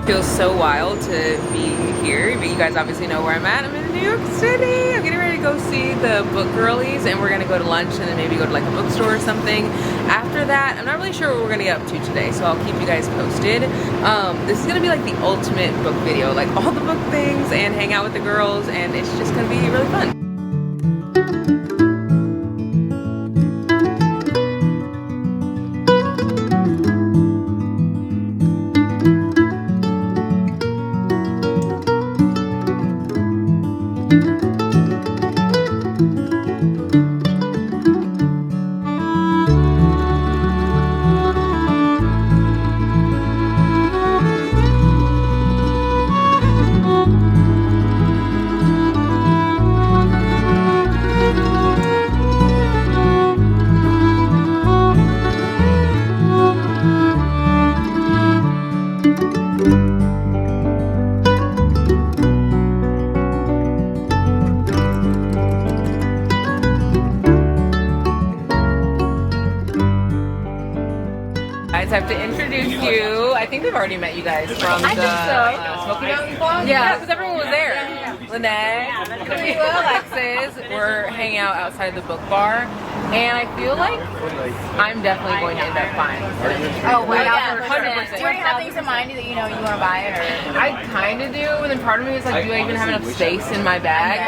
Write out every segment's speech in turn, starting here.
Feels so wild to be here, but you guys obviously know where I'm at. I'm in New York City. I'm getting ready to go see the book Girlies, and we're gonna go to lunch and then maybe go to like a bookstore or something. After that, I'm not really sure what we're gonna get up to today, so I'll keep you guys posted. This is gonna be like the ultimate book video, like all the book things and hang out with the girls, and it's just gonna be really fun. I have to introduce you. I think they've already met you guys from the Smoky Mountain vlog. Yeah, because everyone was there. Lynette, Camila, Alexis, we're hanging out outside of the book bar, and I feel like I'm definitely going to end up buying. Oh, well, yeah, 100%. Do you have things in mind that you know you want to buy it? Or? I kind of do, and then part of me is like, do I even have enough space in my bag?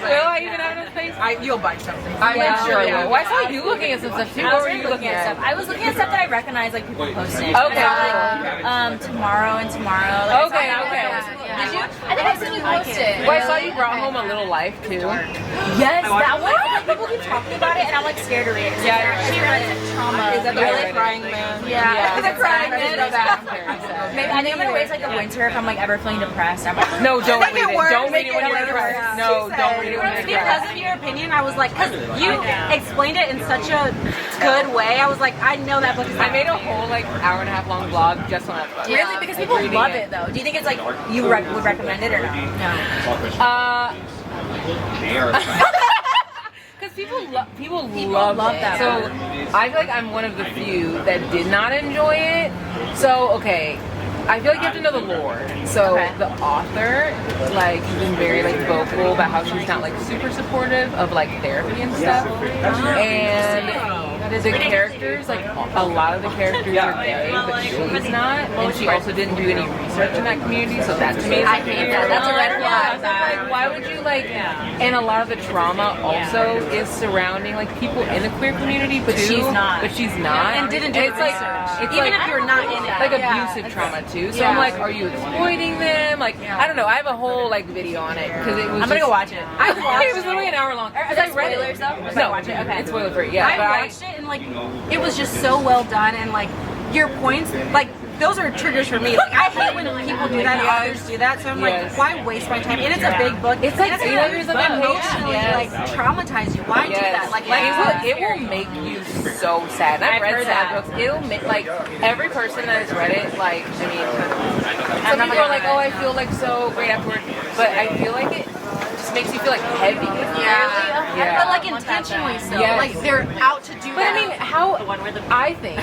Will I even have enough space? You'll buy something. I'm sure I will. Well, I saw you looking at some stuff too. What were you looking at? Stuff. I was looking at stuff that I recognize, like people posting. Okay. Like, tomorrow and tomorrow. Like, Okay. Did you? I think I've seen you post it. Well, I saw you brought home A Little Life too. Yes, that one. Like, people keep talking about it, and I'm like scared to read it. Yeah, she read it. Trauma. Is that the crying man? Yeah. The crying man. Maybe I think I'm gonna wait till like the winter if I'm like ever feeling depressed. I'm like, no, don't read it. Don't read it when you're depressed. No, don't read it when you're Because depressed. of your opinion, I was like, because you explained it in such a good way, I was like, I know that book is I made a whole like hour and a half long vlog just on that book. really? Because people love it though. Do you think it's like you would recommend it or no? Because people love that. So I feel like I'm one of the few that did not enjoy it. So okay, I feel like you have to know the lore. So the author like has been very like vocal about how she's not like super supportive of like therapy and stuff. And the characters, like a lot of the characters are gay, but she's not. And she also didn't do any research in that community, so that to me is I hate that. That's a red flag. Like, why would you like? And a lot of the trauma also is surrounding like people in the queer community, but she's not. and didn't do it's like research. it's Even like, if you're not in it. like abusive trauma too. So I'm like, are you exploiting them? Like I don't know. I have a whole like video on it because it was. I'm gonna go watch it. It was literally an hour long. Are there spoilers though? No, watch it. Okay, it's spoiler free. Yeah, I but watched it and like, it was just so well done, and like, your points, like, those are triggers for me. Like, I hate when people do that and authors do that, so I'm like, why waste my time? And it's a big book. It's like and 800 gonna emotionally like traumatize you. Why do that? Like, it will make you so sad. I've read sad books. It'll make like every person that has read it. Like I mean, some people are like, oh, I feel like so great afterward, but I feel like it just makes you feel like heavy. Yeah. But like intentionally so. Yes. Like they're out to do But that. I mean, how I think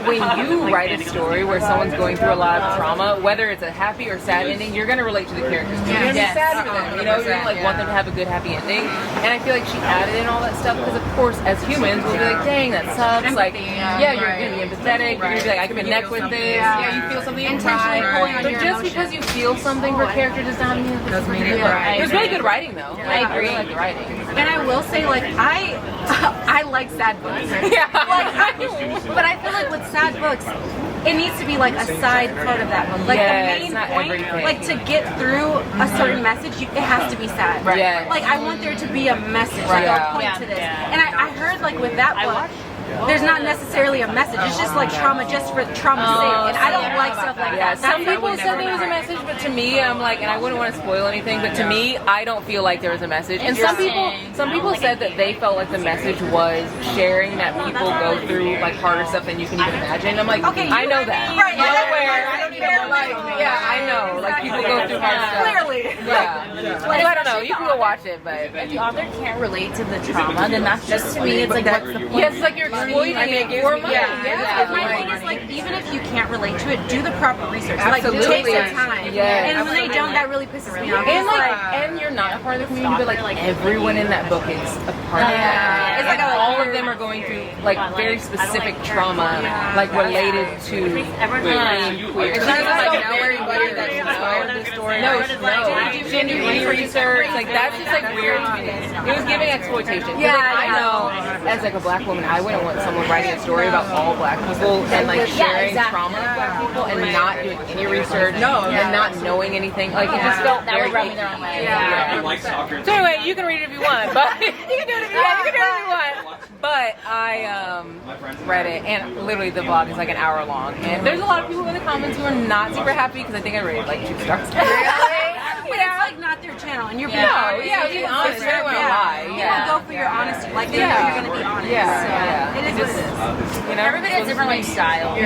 when you write a story where someone's going through a lot of trauma, whether it's a happy or sad ending, you're gonna relate to the characters. You're gonna be sad for them. You know, you're gonna like want them to have a good happy ending. And I feel like she added in all that stuff because, of course, as humans, we'll be like, dang, that sucks. Like, yeah, you're gonna be empathetic. You're gonna be like, I connect with this. Yeah, you feel something, you cry. But just because you feel something for a character does not mean it's mean it. It was really good writing, though. I agree. I really like the writing. And I will say, like, I like sad books. Yeah. But I feel like with sad books, it needs to be like a side part of that book. Like the main point, everything. like to get through a certain message, it has to be sad. Right. Yes. Like I want there to be a message, like a point to this. And I heard like with that book, there's not necessarily a message. It's just like trauma just for trauma's sake. And I don't like stuff like that. Some people said there was a message, but to me, I'm like, and I wouldn't want to spoil anything, but to me, I don't feel like there was a message. And some people said that they felt like the message was sharing that people go through like harder stuff than you can even imagine. I'm like, okay, I know that. Right. I'm aware. Yeah, I know. Like people go through hard stuff. Clearly. Yeah. Like, I don't know. You can go watch it, but If the author can't relate to the trauma, then that's just to me. It's like what's the point? yes, it's like you're exploiting it for money. But my thing is like, even if you can't relate to it, do the proper research. Like, Absolutely. take some time. Yes. And when they don't, that really pisses me off. And and you're not a part of the community, but like everyone in that book is a part of that. It's like all of them are going through like very specific trauma, like related to being queer. It's not like know everybody that's inspired this story. No, she didn't do any research. Like that's just like weird to me. It was giving exploitation. Like, I know, as like a black woman, I wouldn't want someone writing a story about all black people and like sharing trauma with black people and not doing any research and not knowing anything. Like it just felt That very would rub me the wrong way. So anyway, you can read it if you want, but you can do it if you want. You can do it if you want. But I read it, and literally the vlog is like an hour long, and there's a lot of people in the comments who are not super happy because I think I rated like 2 stars. But it's like not their channel, and you're being being honest. I don't want to lie. Go for your honesty. Like they know you're gonna be honest. So it is what it is. You know, Everybody has different like style.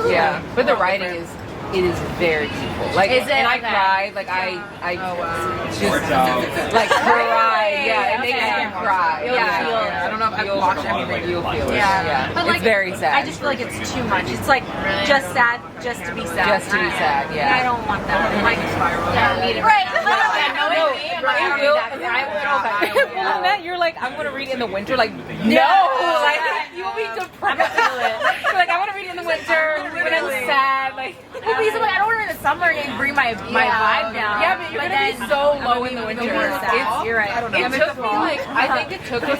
Yeah, but the writing is. It is very beautiful. Like, Is it? and I Okay. cried. Like, I just like cry. Yeah, it makes me cry. I don't know if I've watched everything. You'll feel it. Yeah. But like, it's very sad. I just feel like it's too much. It's like just sad, just to be sad. Just to be sad. And I Yeah. don't want that. Like, Right. Well, that you're like, I'm gonna read it in the winter. Like, no, like you'll be depressed. Like, I want to read it in the winter when I'm sad. Like. Because I'm like, I don't want to read in the summer and bring my vibe down. Yeah, but you're gonna be so low in the winter. You're right. It took me like I think it took me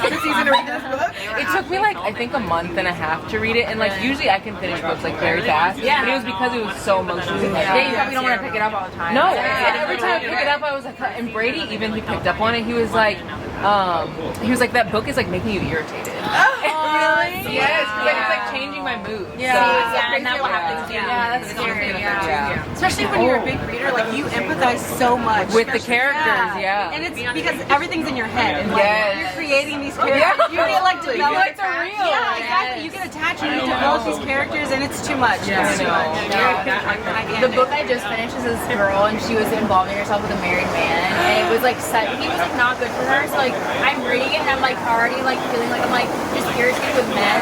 It took me like I think a month and a half to read it, and like usually I can finish books like very fast. Yeah. But it was because it was so emotionally heavy. Yeah, you probably don't want to pick it up all the time. No, and every time I pick it up, I was like, and Brady even he picked up on it. He was like, that book is like making you irritated. Really? Yes, because it's like changing my mood. And that will happen too. Yeah, that's scary. Yeah. Especially when you're a big reader, like you empathize so much With the characters, And it's because everything's in your head. And like, Yes. you're creating these characters. You get like develop. You like they're real. Yeah, exactly. You get attached and you develop these characters, and it's too much. It's too much. The book I just finished is this girl, and she was involving herself with a married man, and it was like he was like not good for her. So like I'm reading it, and I'm like already like feeling like I'm like just irritated with men.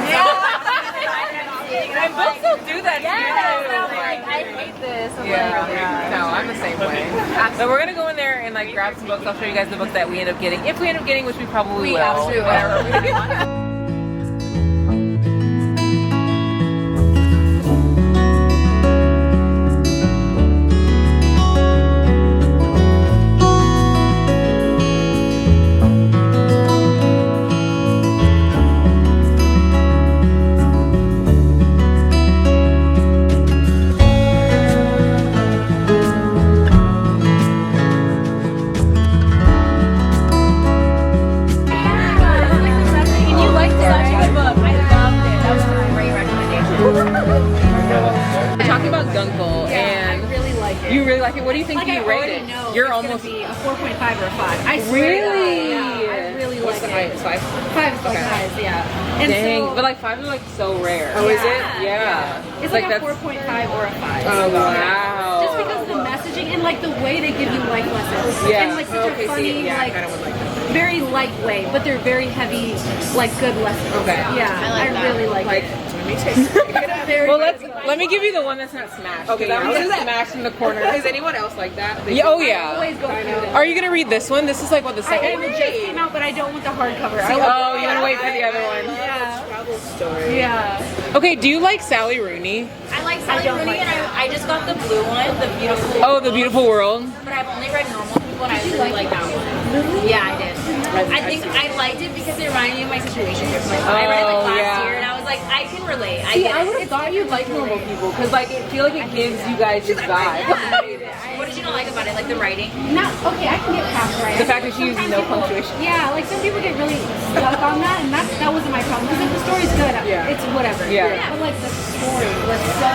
And books don't do that. I'm like, I hate this. I'm like, No, I'm the same way. So we're gonna go in there and like grab some books. I'll show you guys the books that we end up getting. If we end up getting, which we probably will. absolutely And you liked it. Such a good book. I loved it. That was a great recommendation. We're talking about Gunkel, and I really like it. you really like it. What do you think Like, you I rate already it? know You're it's almost gonna be a 4.5 or a 5. I swear. really. I really What's like the it. highest? 5. 5 is like highest, yeah. And Dang, so, but like 5 are like so rare. Oh, is it? Yeah. it's like a 4.5 or a 5. Oh wow. Just because of the messaging and like the way they give you life lessons. Yeah. And like such a funny, Yeah, I like kind of would like that. very light way, but they're very heavy, like good lessons. Okay. Yeah, I really like it. Very Well, good. let me give you the one that's not smashed. Okay, that yeah, one's what is smashed in the corner. Is anyone else like that? Yeah, oh yeah. Always go through them. Are you gonna read this one? This is like what the I second. it just came out, but I don't want the hardcover. Oh, you wanna wait for the other one? Yeah. Travel story. Yeah. Okay, do you like Sally Rooney? I like Sally don't Rooney, like and I just got the blue one, the beautiful. Oh, The Beautiful World. But I've only read Normal People, and I really like that one. Yeah, I did. I think I liked it because it reminded me of my situation. I read it like last year, and I was like, I can relate. I would have thought you'd like Normal People because like I feel like it gives you guys this vibe. What did you not like about it? Like the writing? Not okay. I can get past right. The fact that she uses no punctuation. Yeah, like some people get really stuck on that, and that wasn't my problem. Because if the story's good, it's whatever. Yeah. But like the story was so,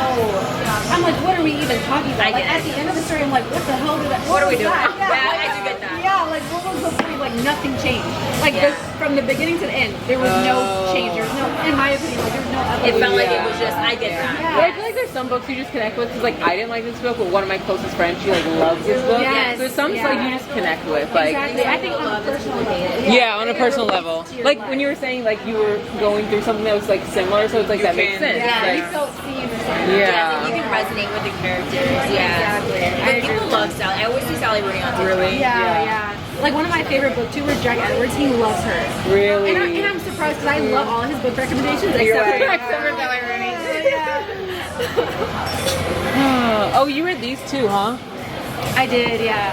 I'm like, what are we even talking about? Like at the end of the story, I'm like, what the hell did that? What are we doing? Yeah, Yeah, I do get that. Yeah, like what was the point? Like nothing changed. Like from the beginning to the end, there was no change. There was no, in my opinion, like there was no evolution. It felt like it was just, I get that. Yeah, I feel like there's some books you just connect with because like I didn't like this book, but one of my closest friends, she like loves this book. Yes. So there's some like you just connect with, like Exactly. I think on a personal level. yeah, on a personal level. Like when you were saying like you were going through something that was like similar, so it's like that makes sense. Yeah, Like, you felt seen. yeah. You can resonate with the characters. Yeah. Exactly. People love Sally. I always see Sally rooting on TV. Really? Yeah. Like one of my favorite booktubers, Jack Edwards, he loves her. Really? And I'm surprised because I love all his book recommendations except for Sally Rooney. Oh, you read these too, huh? I did, yeah.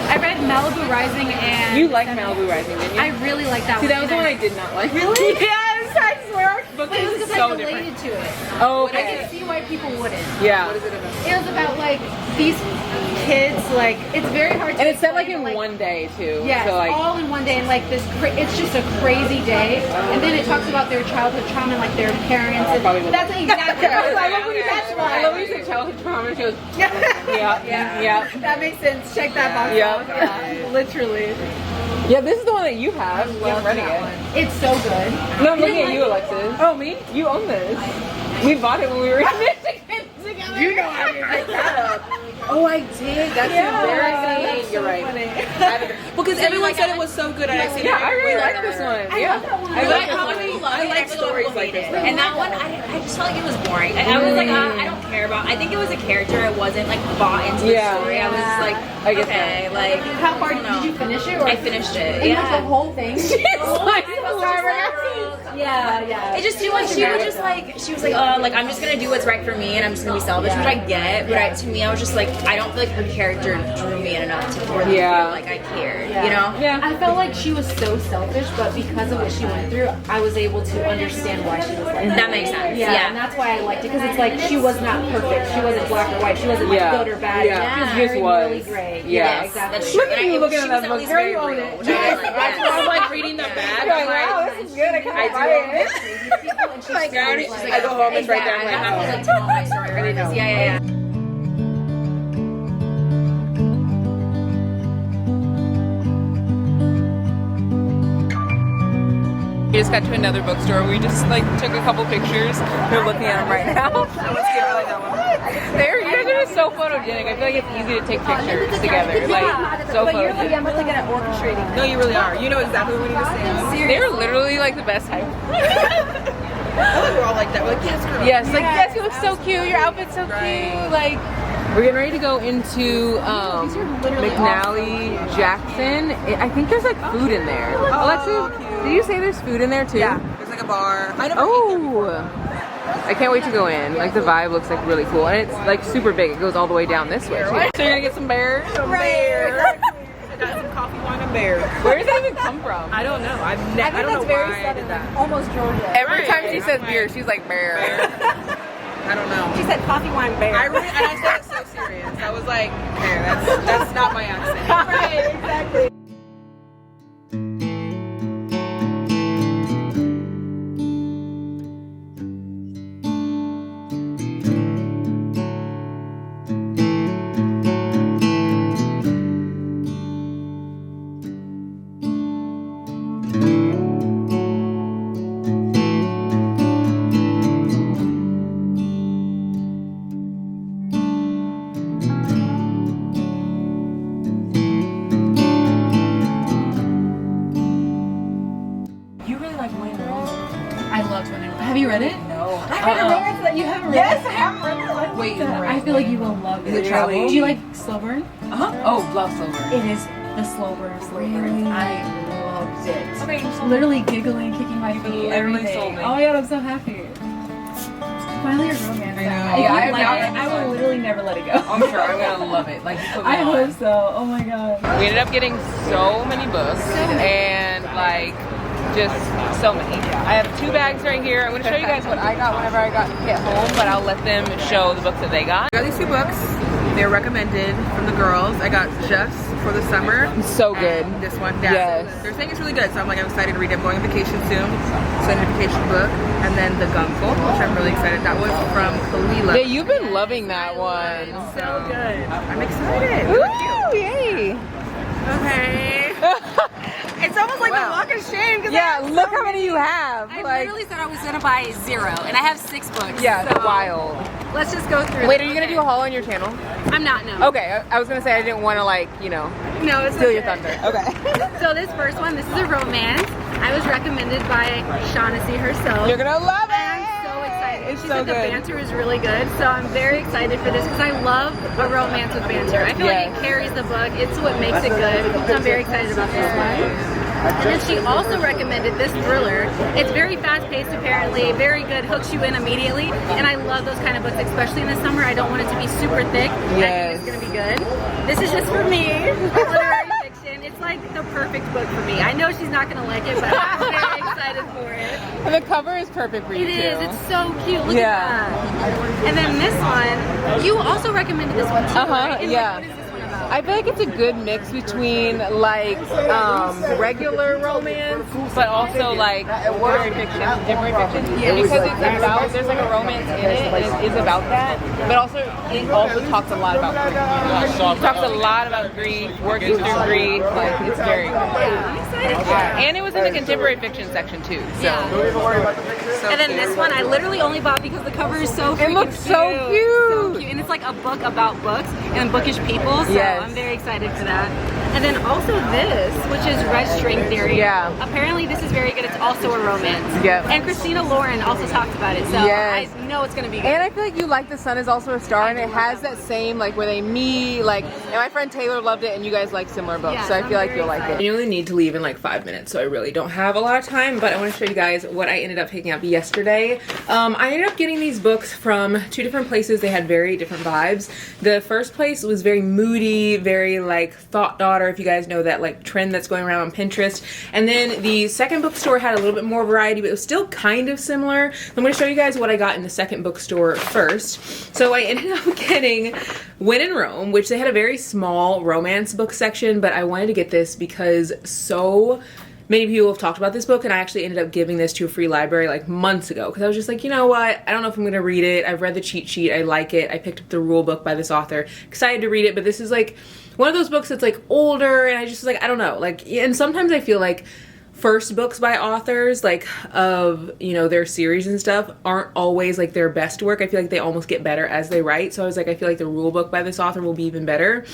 I read Malibu Rising and... You like Malibu Rising, didn't you? I really like that See, one. that was the one I did not like. Really? Yes, I swear. Our book But it was is because so I related different. to it. Oh, I okay. can see why people wouldn't. Yeah. It was about like these kids, like it's very hard to And it's set like explain, in one day too. Yes, So like, all in one day, and like this, it's just a crazy day. And then it talks about their childhood trauma, and like their parents. And that's exactly. I love when you That's said, why. I love when you said childhood trauma. She goes, yeah. That makes sense. Check that box off. Yeah, literally. Yeah, this is the one that you have. You haven't read it yet. It's so good. No, I'm looking at you, Alexis. Oh, me? You own this. We bought it when we were in Michigan together. You know I didn't pick that up. Oh, I did. That's embarrassing. You're right. Because everyone said it was so good. I actually Yeah, I really like this one. Yeah. I like stories like this. And that one, I just felt like it was boring. I was like, I don't care about. I think it was a character. I wasn't like bought into the story. I was just like, I get okay, like How far did you finish it? Or I finished it. and like the whole thing? Yeah. It just seemed like she was like, I'm just gonna do what's right for me, and I'm just gonna be selfish, which I get. But to me, I was just like, I don't feel like her character drew me in enough to feel like I cared. You know? Yeah. I felt like she was so selfish, but because of what she went through, I was able to understand why she was like that. That makes sense. Yeah, and that's why I liked it, because it's like she was not perfect. She wasn't black or white. She wasn't like good or bad. Yeah. She was Just very, really was. gray. Yeah. Exactly. That's true. Look at you looking at that She book. was Girl, very you own real, it. which I like. I'm like reading the back. You're like, wow, this is good. I can't buy it. I go home, it's right there. I'm like, I was like telling my story right now. Yeah. We just got to another bookstore. We just like took a couple pictures. We're looking at them right now. You guys are just so photogenic. I feel like it's easy to take pictures together. Like so photogenic. I'm really good at orchestrating. No, you really are. You know exactly what we need to say. They're literally like the best type. I think we're all like that. We're like, yes, girl. Yes, like yes, you look so cute. Your outfit's so cute. Like we're getting ready to go into McNally Jackson. I think there's like food in there. Alexis, did you say there's food in there too? Yeah. There's like a bar. I never I can't wait to go in. Like the vibe looks like really cool, and it's like super big. It goes all the way down this way too. So you're gonna get some bears. bear. I got some coffee, wine, and bear. Where does that even come from? I don't know. I I don't think know that's very why I did that. almost Georgia. Every time she says beer, she's like bear. I don't know. She said coffee, wine, bear. I said it so serious. I was like, okay, that's not my accent. Right, exactly. I loved Women. Have you read it? No. I read a romance that you haven't read. Yes, I have read it. Wait, I feel like you will love it. Is it travel? Do you like slow burn? Oh, love silver. It is the slow burn. Really? I loved it. Literally giggling, kicking my feet, Literally everything. sold me. Oh my god, I'm so happy. Finally, a romance. I know. If you Yeah, like it, I will literally never let it go. I'm sure I'm gonna love it. Like, you put me I on. hope so. Oh my god. We ended up getting so many books and like just so many. I have 2 bags right here. I'm gonna show you guys what I got whenever I get home, but I'll let them show the books that they got. I got these 2 books. They're recommended from the girls. I got Just for the Summer. So good. And this one, Yes. They're saying it's really good, so I'm excited to read it. I'm going on vacation soon, so an vacation book. And then The Gunful, which I'm really excited. That was from Kalila. Yeah, you've been loving that one. So good. I'm excited. Woo! Yay! Okay. It's almost like a walk of shame. Yeah, look how many you have. I Like, literally said I was gonna buy 0, and I have 6 books. yeah, so it's wild. Let's just go through. Wait, them. are you gonna do a haul on your channel? I'm not. No. Okay, I was gonna say I didn't want to like, you know, No, it's steal your okay. thunder. Okay. So this first one, this is a romance. I was recommended by Shaughnessy herself. You're gonna love it. I'm so excited. It's She so said the good. banter is really good, so I'm very excited for this because I love a romance with banter. I feel like it carries the book. It's what makes it good. So I'm very excited about this one. And then she also recommended this thriller. It's very fast-paced, apparently, very good, hooks you in immediately. And I love those kind of books, especially in the summer. I don't want it to be super thick. I think it's gonna be good. This is just for me, literary fiction. It's like the perfect book for me. I know she's not gonna like it, but I'm very excited for it. And the cover is perfect for you It too. is. It's so cute. Look at that. And then this one, you also recommended this one too, right? And yeah. What is this one about? I feel like it's a good mix between like regular romance, but also like literary fiction, contemporary fiction. Because it's about, there's like a romance in it, and it is about that. But also, it also talks a lot about grief. It talks a lot about grief, working through grief. Like it's very good. I'm excited. And it was in the contemporary fiction section too. So. And then this one, I literally only bought because the cover is so freaking looks so cute. cute. So cute. And it's like a book about books and bookish people, so Yes. I'm very excited for that. And then also this, which is Red String Theory. Yeah. Apparently this is very good. It's also a romance. Yep. And Christina Lauren also talked about it, so Yes. I know it's going to be good. And I feel like You Like the Sun is also a star, and it has that same like where they meet. Like, and my friend Taylor loved it, and you guys like similar books, Yes, so I I'm feel like very you'll like it. excited. I only need to leave in like 5 minutes, so I really don't have a lot of time. But I want to show you guys what I ended up picking up yesterday. I ended up getting these books from 2 different places. They had very different vibes. The first place was very moody, very like thought daughter, if you guys know that like trend that's going around on Pinterest. And then the second bookstore had a little bit more variety, but it was still kind of similar. I'm going to show you guys what I got in the second bookstore first. So I ended up getting When in Rome, which they had a very small romance book section, but I wanted to get this because so many people have talked about this book, and I actually ended up giving this to a free library like months ago because I was just like, you know what, I don't know if I'm gonna read it. I've read the cheat sheet, I like it. I picked up the rule book by this author, excited to read it, but this is like one of those books that's like older, and I just like, I don't know, like, and sometimes I feel like first books by authors, like of, you know, their series and stuff, aren't always like their best work. I feel like they almost get better as they write. So I was like, I feel like the rule book by this author will be even better.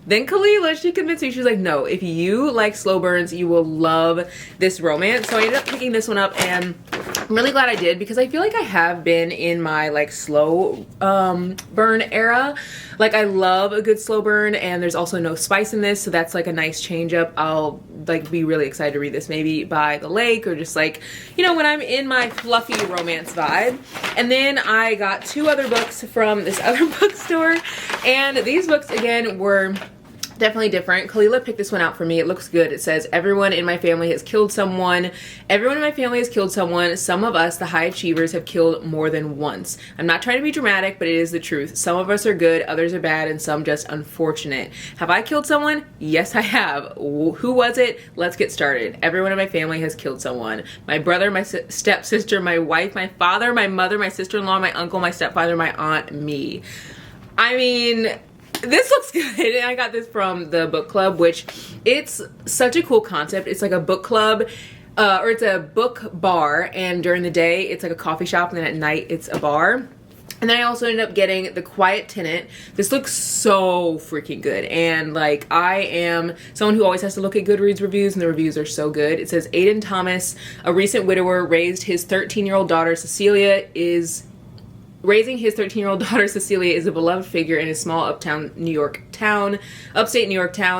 Then Kalila, she convinced me. She was like, no, if you like slow burns, you will love this romance. So I ended up picking this one up, and I'm really glad I did because I feel like I have been in my like slow burn era. Like I love a good slow burn, and there's also no spice in this, so that's like a nice change up. I'll like be really excited to read this maybe by the lake, or just like, you know, when I'm in my fluffy romance vibe. And then I got 2 other books from this other bookstore, and these books again were definitely different. Kalila picked this one out for me. It looks good. It says, everyone in my family has killed someone. Everyone in my family has killed someone. Some of us, the high achievers, have killed more than once. I'm not trying to be dramatic, but it is the truth. Some of us are good, others are bad, and some just unfortunate. Have I killed someone? Yes, I have. Who was it? Let's get started. Everyone in my family has killed someone. My brother, my stepsister, my wife, my father, my mother, my sister-in-law, my uncle, my stepfather, my aunt, me. I mean, this looks good. And I got this from the book club, which it's such a cool concept. It's like a book club, or it's a book bar, and during the day it's like a coffee shop, and then at night it's a bar. And then I also ended up getting The Quiet Tenant. This looks so freaking good. And like, I am someone who always has to look at Goodreads reviews, and the reviews are so good. It says, Aiden Thomas, a recent widower, raising his 13-year-old daughter Cecilia is a beloved figure in a small upstate New York town,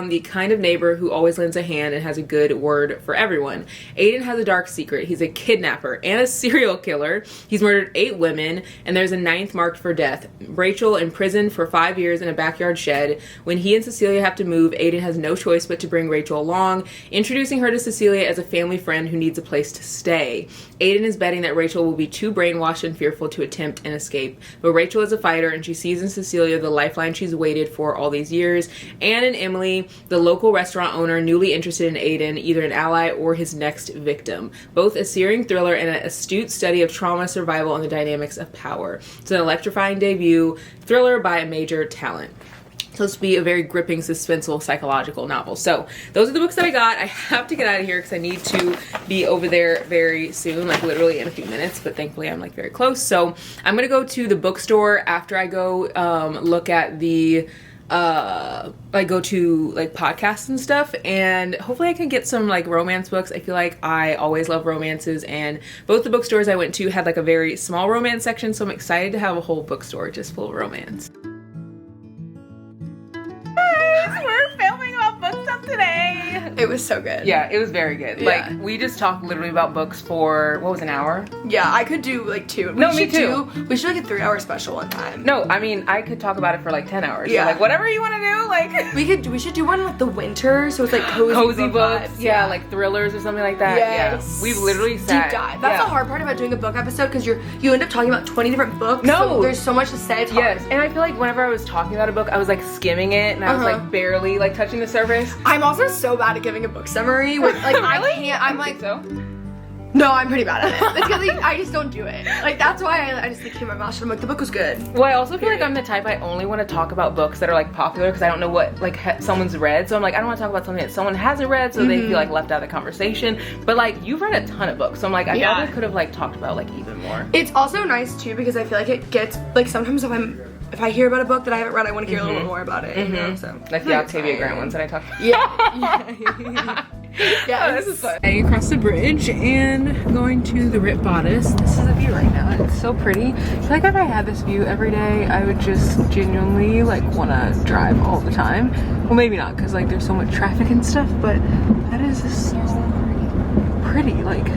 the kind of neighbor who always lends a hand and has a good word for everyone. Aiden has a dark secret. He's a kidnapper and a serial killer. He's murdered 8 women, and there's a 9th marked for death. Rachel imprisoned for 5 years in a backyard shed. When he and Cecilia have to move, Aiden has no choice but to bring Rachel along, introducing her to Cecilia as a family friend who needs a place to stay. Aiden is betting that Rachel will be too brainwashed and fearful to attempt an escape. But Rachel is a fighter, and she sees in Cecilia the lifeline she's waited for all these years. Anne and Emily, the local restaurant owner, newly interested in Aiden, either an ally or his next victim. Both a searing thriller and an astute study of trauma, survival, and the dynamics of power. It's an electrifying debut thriller by a major talent. supposed to be a very gripping, suspenseful, psychological novel. So those are the books that I got. I have to get out of here because I need to be over there very soon, like literally in a few minutes, but thankfully I'm like very close. So I'm gonna go to the bookstore after I go look at the I go to like podcasts and stuff, and hopefully I can get some like romance books. I feel like I always love romances, and both the bookstores I went to had like a very small romance section, so I'm excited to have a whole bookstore just full of romance. We're filming about book stuff today. It was so good. Yeah, it was very good. Yeah. Like, we just talked literally about books for, what was an hour? Yeah, I could do like 2. No, me too. We should like a 3-hour special one time. No, I mean, I could talk about it for like 10 hours. Yeah. So, like, whatever you want to do, like. We should do one in like the winter, so it's like cozy books. vibes. Yeah, like thrillers or something like that. Yes. Yeah. We've literally sat. Deep dive. That's the hard part about doing a book episode, because you end up talking about 20 different books. No. So there's so much to say. It's Yes, hard. and I feel like whenever I was talking about a book, I was like skimming it, and I was like barely like touching the surface. I'm also so bad at giving a book summary. With, like, Really? I can't. I'm like, so. no, I'm pretty bad at it. It's because like, I just don't do it. Like, that's why I just like keep my mouth shut. I'm like, the book was good. Well, I also feel like I'm the type, I only want to talk about books that are like popular because I don't know what like someone's read. So I'm like, I don't want to talk about something that someone hasn't read, so they feel like left out of the conversation. But like, you've read a ton of books, so I'm like, I probably could have like talked about like even more. It's also nice too, because I feel like it gets like, sometimes if I hear about a book that I haven't read, I want to hear a little bit more about it. You know, so Like the Octavia Grant ones that I talked about. yeah. Oh, this is fun. I across the bridge and going to the Rip Bodice. This is a view right now. It's so pretty. I feel like if I had this view every day, I would just genuinely like want to drive all the time. Well, maybe not, because like there's so much traffic and stuff, but that is just so pretty. Like,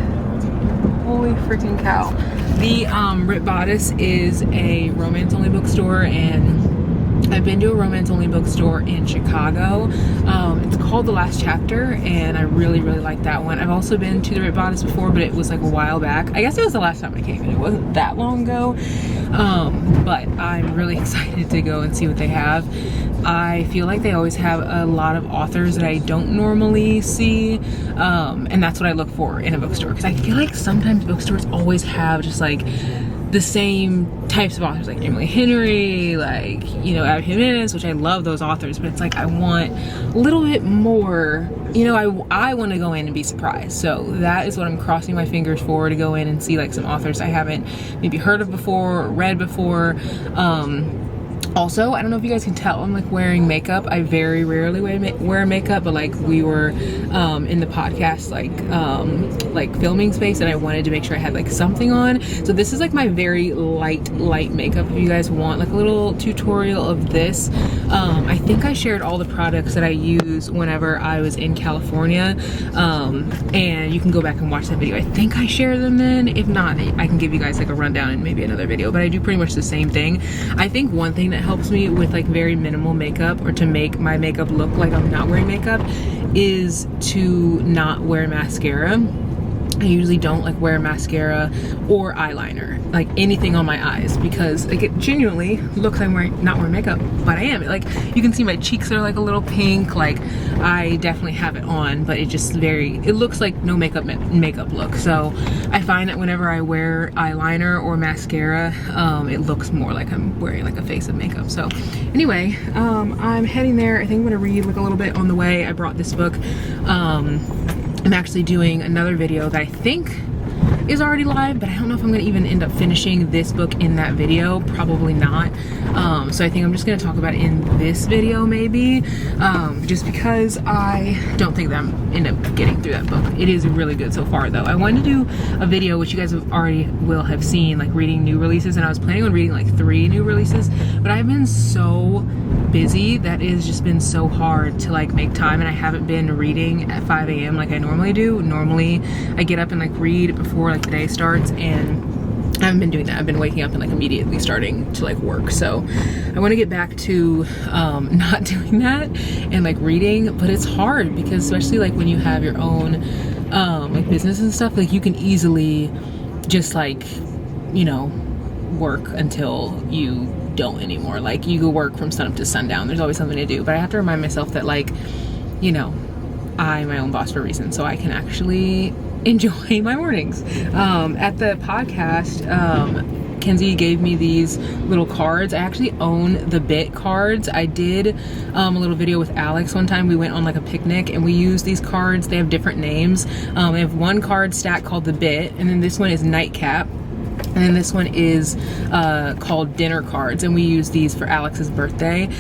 holy freaking cow. The Rip Bodice is a romance-only bookstore, and I've been to a romance-only bookstore in Chicago. It's called The Last Chapter, and I really, really like that one. I've also been to the Rip Bodice before, but it was like a while back. I guess it was the last time I came, and it wasn't that long ago. But I'm really excited to go and see what they have. I feel like they always have a lot of authors that I don't normally see, and that's what I look for in a bookstore, because I feel like sometimes bookstores always have just like the same types of authors, like Emily Henry, like, you know, Abby Jimenez, which I love those authors, but it's like I want a little bit more, you know, I want to go in and be surprised. So that is what I'm crossing my fingers for, to go in and see like some authors I haven't maybe heard of before or read before. Also, I don't know if you guys can tell, I'm like wearing makeup. I very rarely wear makeup, but like we were in the podcast like filming space, and I wanted to make sure I had like something on. So this is like my very light makeup. If you guys want like a little tutorial of this, I think I shared all the products that I use whenever I was in California, and you can go back and watch that video. I think I share them then. If not, I can give you guys like a rundown in maybe another video, but I do pretty much the same thing. I think one thing that helps me with like very minimal makeup, or to make my makeup look like I'm not wearing makeup, is to not wear mascara. I usually don't like wear mascara or eyeliner, like anything on my eyes, because like it genuinely looks like I'm not wearing makeup, but I am. Like, you can see my cheeks are like a little pink, like I definitely have it on, but it just it looks like no makeup look. So I find that whenever I wear eyeliner or mascara, it looks more like I'm wearing like a face of makeup. So anyway, I'm heading there. I think I'm gonna read like a little bit on the way. I brought this book. I'm actually doing another video that I think is already live, but I don't know if I'm gonna even end up finishing this book in that video. Probably not. So I think I'm just gonna talk about it in this video maybe, just because I don't think that I'm end up getting through that book. It is really good so far though. I wanted to do a video, which you guys will have seen, like reading new releases, and I was planning on reading like 3 new releases, but I've been so busy that it has just been so hard to like make time, and I haven't been reading at 5 a.m. like I normally do. Normally I get up and like read before like the day starts, and I haven't been doing that. I've been waking up and like immediately starting to like work. So I want to get back to not doing that and like reading, but it's hard because especially like when you have your own like business and stuff, like you can easily just like, you know, work until you don't anymore. Like you go work from sun up to sundown. There's always something to do, but I have to remind myself that like, you know, I'm my own boss for a reason, so I can actually enjoy my mornings. At the podcast, Kenzie gave me these little cards. I actually own the Bit cards. I did a little video with Alex one time. We went on like a picnic and we used these cards. They have different names. They have one card stack called the Bit, and then this one is Nightcap. And then this one is called Dinner Cards, and we use these for Alex's birthday.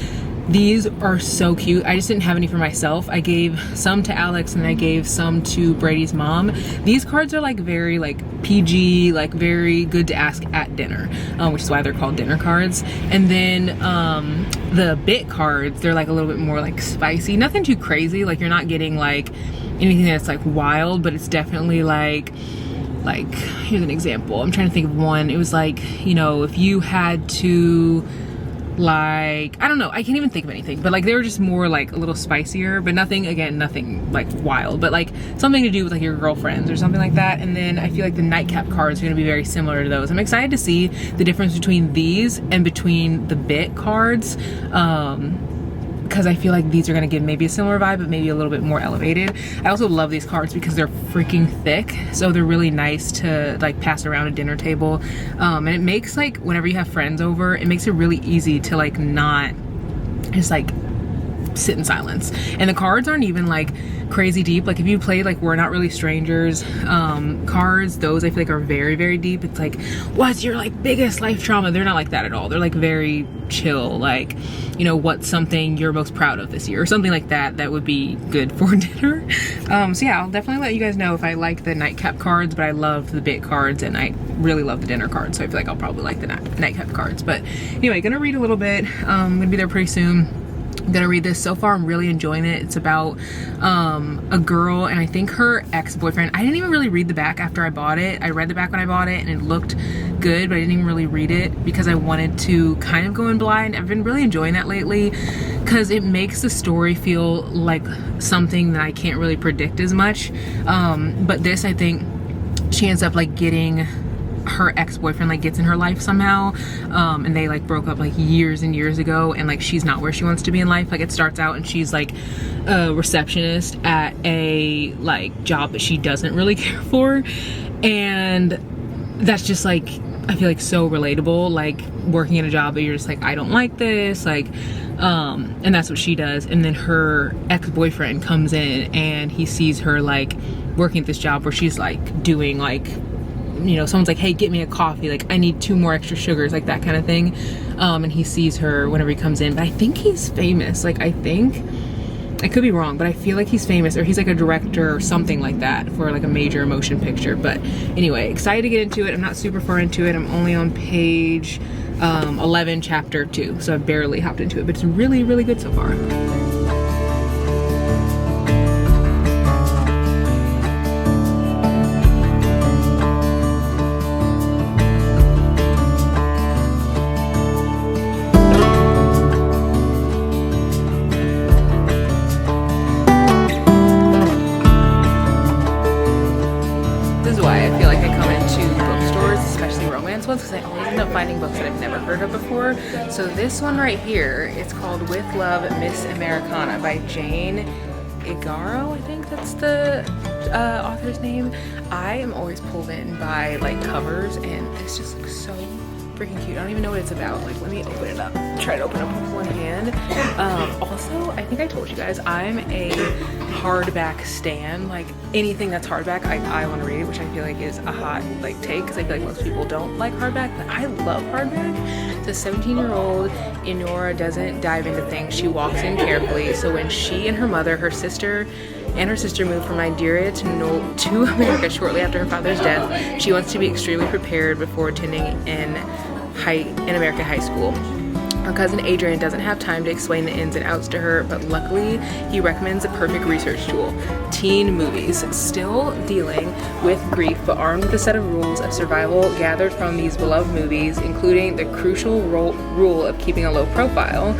These are so cute. I just didn't have any for myself. I gave some to Alex and I gave some to Brady's mom. These cards are like very like PG, like very good to ask at dinner, which is why they're called dinner cards. And then the Bit cards, they're like a little bit more like spicy. Nothing too crazy. Like you're not getting like anything that's like wild, but it's definitely like here's an example. I'm trying to think of one. It was like, you know, if you had to, like, I don't know, I can't even think of anything, but like they were just more like a little spicier, but nothing, again, nothing like wild, but like something to do with like your girlfriends or something like that. And then I feel like the Nightcap cards are going to be very similar to those. I'm excited to see the difference between these and between the Bit cards, because I feel like these are going to give maybe a similar vibe, but maybe a little bit more elevated. I also love these cards because they're freaking thick, so they're really nice to like pass around a dinner table, and it makes like whenever you have friends over, it makes it really easy to like not just like sit in silence. And the cards aren't even like crazy deep. Like if you play like We're Not Really Strangers cards, those I feel like are very, very deep. It's like, what's your like biggest life trauma? They're not like that at all. They're like very chill, like, you know, what's something you're most proud of this year or something like that that would be good for dinner. So yeah, I'll definitely let you guys know if I like the Nightcap cards, but I love the Bit cards and I really love the dinner cards, so I feel like I'll probably like the Nightcap cards. But anyway, gonna read a little bit. I'm gonna be there pretty soon. I'm gonna read this. So far I'm really enjoying it. It's about a girl and I think her ex-boyfriend. I didn't even really read the back after I bought it. I read the back when I bought it and it looked good, but I didn't even really read it because I wanted to kind of go in blind. I've been really enjoying that lately because it makes the story feel like something that I can't really predict as much, but this, I think she ends up like getting her ex-boyfriend like gets in her life somehow, and they like broke up like years and years ago, and like she's not where she wants to be in life. Like it starts out and she's like a receptionist at a like job that she doesn't really care for, and that's just like, I feel like so relatable, like working at a job that you're just like, I don't like this, like and that's what she does. And then her ex-boyfriend comes in and he sees her like working at this job where she's like doing like, you know, someone's like, hey, get me a coffee, like I need 2 more extra sugars, like that kind of thing. And he sees her whenever he comes in, but I think he's famous. Like I could be wrong, but I feel like he's famous, or he's like a director or something like that for like a major motion picture. But anyway, excited to get into it. I'm not super far into it. I'm only on page 11, chapter 2, so I've barely hopped into it, but it's really, really good so far. Because I always end up finding books that I've never heard of before. So this one right here, it's called With Love, Miss Americana by Jane Igaro, I think that's the author's name. I am always pulled in by like covers, and this just looks so freaking cute. I don't even know what it's about. Like, let me open it up. Try to open it up with one hand. Also, I think I told you guys, I'm a hardback stan. Like, anything that's hardback, I want to read, which I feel like is a hot like take, because I feel like most people don't like hardback, but I love hardback. It's a 17-year-old Enora doesn't dive into things. She walks in carefully. So when she and her mother, her sister moved from Nigeria to America shortly after her father's death, she wants to be extremely prepared before attending in American high school. Her cousin Adrian doesn't have time to explain the ins and outs to her, but luckily he recommends a perfect research tool: teen movies. Still dealing with grief, but armed with a set of rules of survival gathered from these beloved movies, including the crucial rule of keeping a low profile,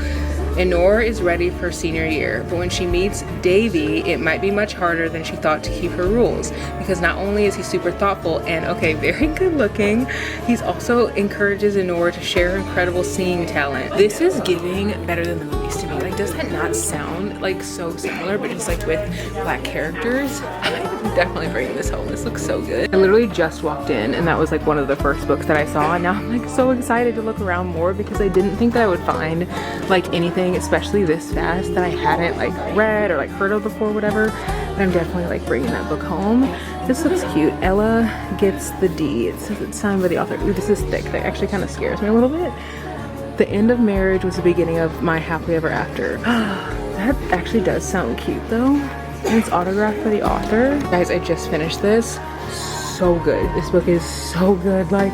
Enora is ready for senior year, but when she meets Davy, it might be much harder than she thought to keep her rules, because not only is he super thoughtful and, okay, very good looking, he's also encourages Enora to share her incredible singing talent. This is giving Better Than the Movies to me. Like, does that not sound like so similar, but just like with black characters? definitely bringing this home. This looks so good. I literally just walked in and that was like one of the first books that I saw, and now I'm like so excited to look around more because I didn't think that I would find like anything, especially this fast, that I hadn't like read or like heard of before, whatever. But I'm definitely like bringing that book home. This looks cute. Ella Gets the D. It says it's signed by the author. Ooh, this is thick. That actually kind of scares me a little bit. The end of marriage was the beginning of my happily ever after. That actually does sound cute though. And it's autographed by the author. Guys, I just finished this. So good. This book is so good. Like,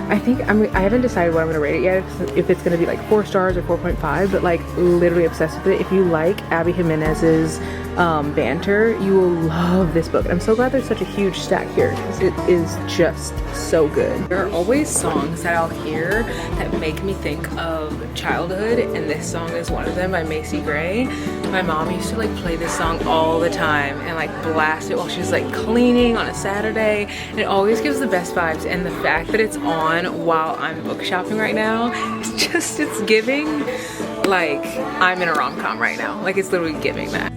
I think I haven't decided what I'm gonna rate it yet, if it's gonna be like 4 stars or 4.5, but like literally obsessed with it. If you like Abby Jimenez's banter, you will love this book. I'm so glad there's such a huge stack here because it is just so good. There are always songs that I'll hear that make me think of childhood, and this song is one of them by Macy Gray. My mom used to like play this song all the time and like blast it while she's like cleaning on a Saturday, and it always gives the best vibes. And the fact that it's on while I'm book shopping right now, it's giving like I'm in a rom-com right now. Like, it's literally giving that.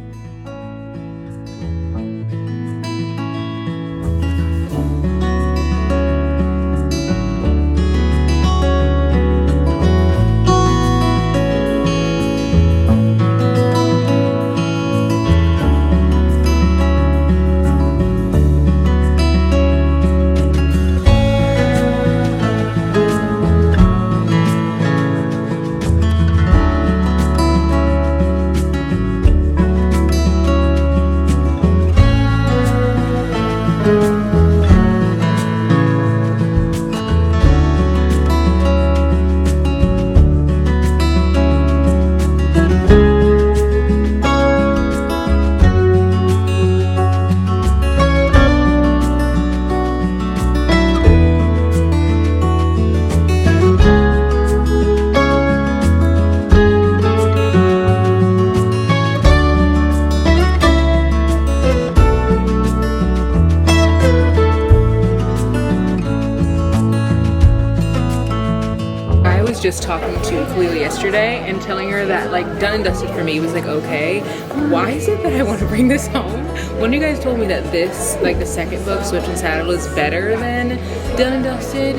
Just talking to Khalil yesterday and telling her that like Done and Dusted for me was like okay. Why is it that I want to bring this home? One of you guys told me that this, like the second book, Swift and Saddle, is better than Done and Dusted.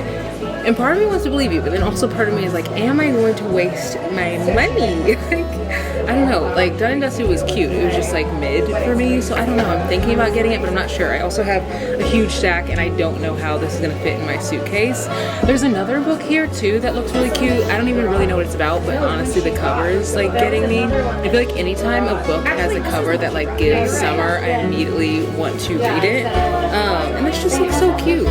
And part of me wants to believe you, but then also part of me is like, am I going to waste my money? Like, I don't know, like Done and Dusted was cute. It was just like mid for me, so I don't know. I'm thinking about getting it, but I'm not sure. I also have a huge stack and I don't know how this is gonna fit in my suitcase. There's another book here too that looks really cute. I don't even really know what it's about, but honestly the cover is like getting me. I feel like anytime a book has a cover that like gives summer, I immediately want to read it. And this just looks so cute.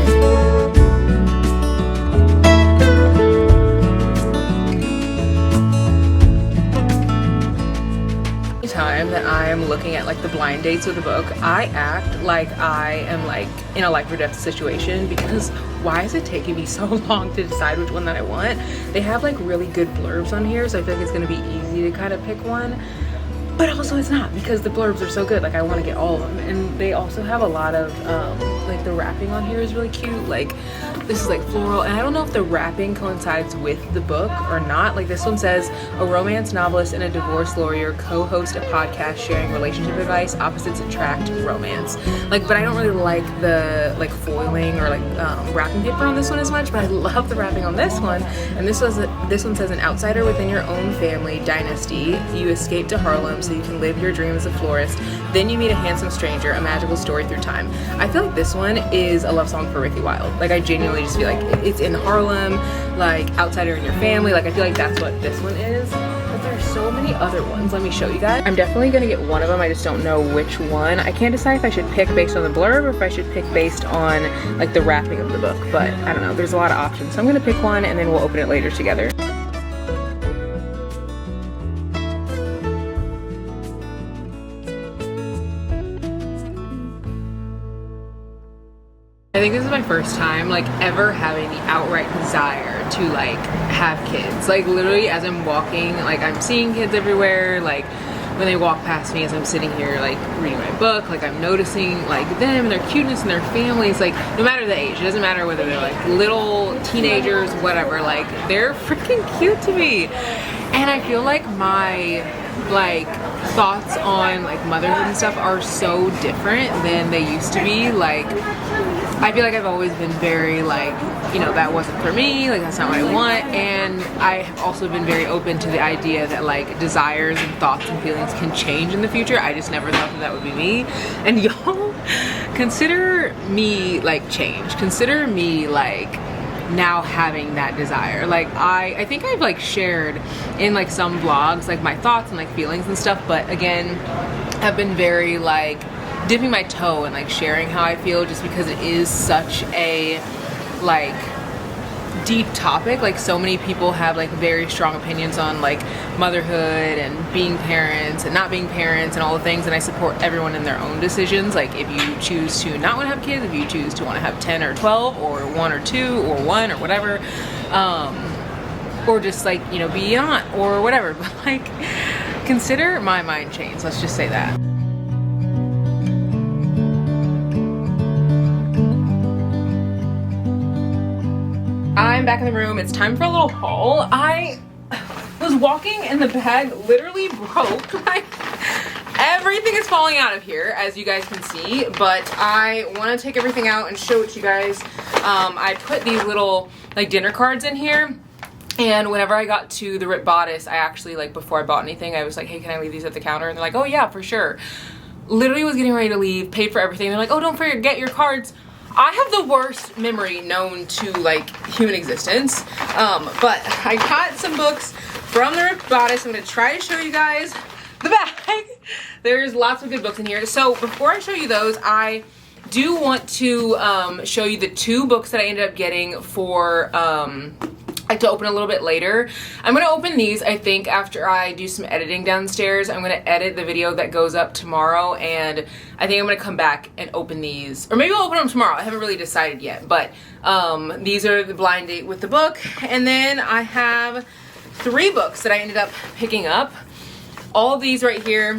Time that I am looking at like the blind dates with a book, I act like I am like in a life or death situation, because why is it taking me so long to decide which one that I want? They have like really good blurbs on here, so I feel like it's gonna be easy to kind of pick one, but also it's not, because the blurbs are so good. Like I want to get all of them, and they also have a lot of like the wrapping on here is really cute. Like this is like floral, and I don't know if the wrapping coincides with the book or not. Like this one says, a romance novelist and a divorce lawyer co-host a podcast sharing relationship advice. Opposites attract, romance. Like, but I don't really like the like foiling or like wrapping paper on this one as much, but I love the wrapping on this one. And this one says, an outsider within your own family dynasty. You escape to Harlem so you can live your dream as a florist. Then you meet a handsome stranger, a magical story through time. I feel like this one is a love song for Ricky Wilde. Like I genuinely just feel like it's in Harlem, like outsider in your family. Like I feel like that's what this one is. But there's so many other ones. Let me show you guys. I'm definitely gonna get one of them. I just don't know which one. I can't decide if I should pick based on the blurb or if I should pick based on like the wrapping of the book. But I don't know. There's a lot of options. So I'm gonna pick one and then we'll open it later together. I think this is my first time like ever having the outright desire to like have kids. Like literally as I'm walking, like I'm seeing kids everywhere. Like when they walk past me as I'm sitting here like reading my book, like I'm noticing like them and their cuteness and their families. Like no matter the age, it doesn't matter whether they're like little teenagers, whatever, like they're freaking cute to me. And I feel like my like thoughts on like motherhood and stuff are so different than they used to be. Like, I feel like I've always been very like, you know, that wasn't for me, like that's not what I want. And I have also been very open to the idea that like desires and thoughts and feelings can change in the future. I just never thought that would be me. And y'all, consider me like changed. Consider me like now having that desire. Like I think I've like shared in like some vlogs like my thoughts and like feelings and stuff, but again, I've been very like dipping my toe and like sharing how I feel, just because it is such a like deep topic. Like so many people have like very strong opinions on like motherhood and being parents and not being parents and all the things, and I support everyone in their own decisions. Like if you choose to not want to have kids, if you choose to want to have 10 or 12 or 1 or 2 or 1 or whatever, or just like, you know, be an aunt or whatever, but like consider my mind change, let's just say that. I'm back in the room. It's time for a little haul. I was walking and the bag literally broke. Like everything is falling out of here, as you guys can see, but I want to take everything out and show it to you guys. I put these little like dinner cards in here, and whenever I got to the ripped bodice, I actually, like, before I bought anything, I was like, hey, can I leave these at the counter? And they're like, oh yeah, for sure. Literally was getting ready to leave, paid for everything. They're like, oh, don't forget your cards. I have the worst memory known to like human existence, but I got some books from the ripped bodice. I'm gonna try to show you guys the bag. There's lots of good books in here. So before I show you those, I do want to show you the 2 books that I ended up getting for like to open a little bit later. I'm gonna open these, I think, after I do some editing downstairs. I'm gonna edit the video that goes up tomorrow, and I think I'm gonna come back and open these, or maybe I'll open them tomorrow. I haven't really decided yet, but these are the blind date with the book. And then I have 3 books that I ended up picking up. All of these right here.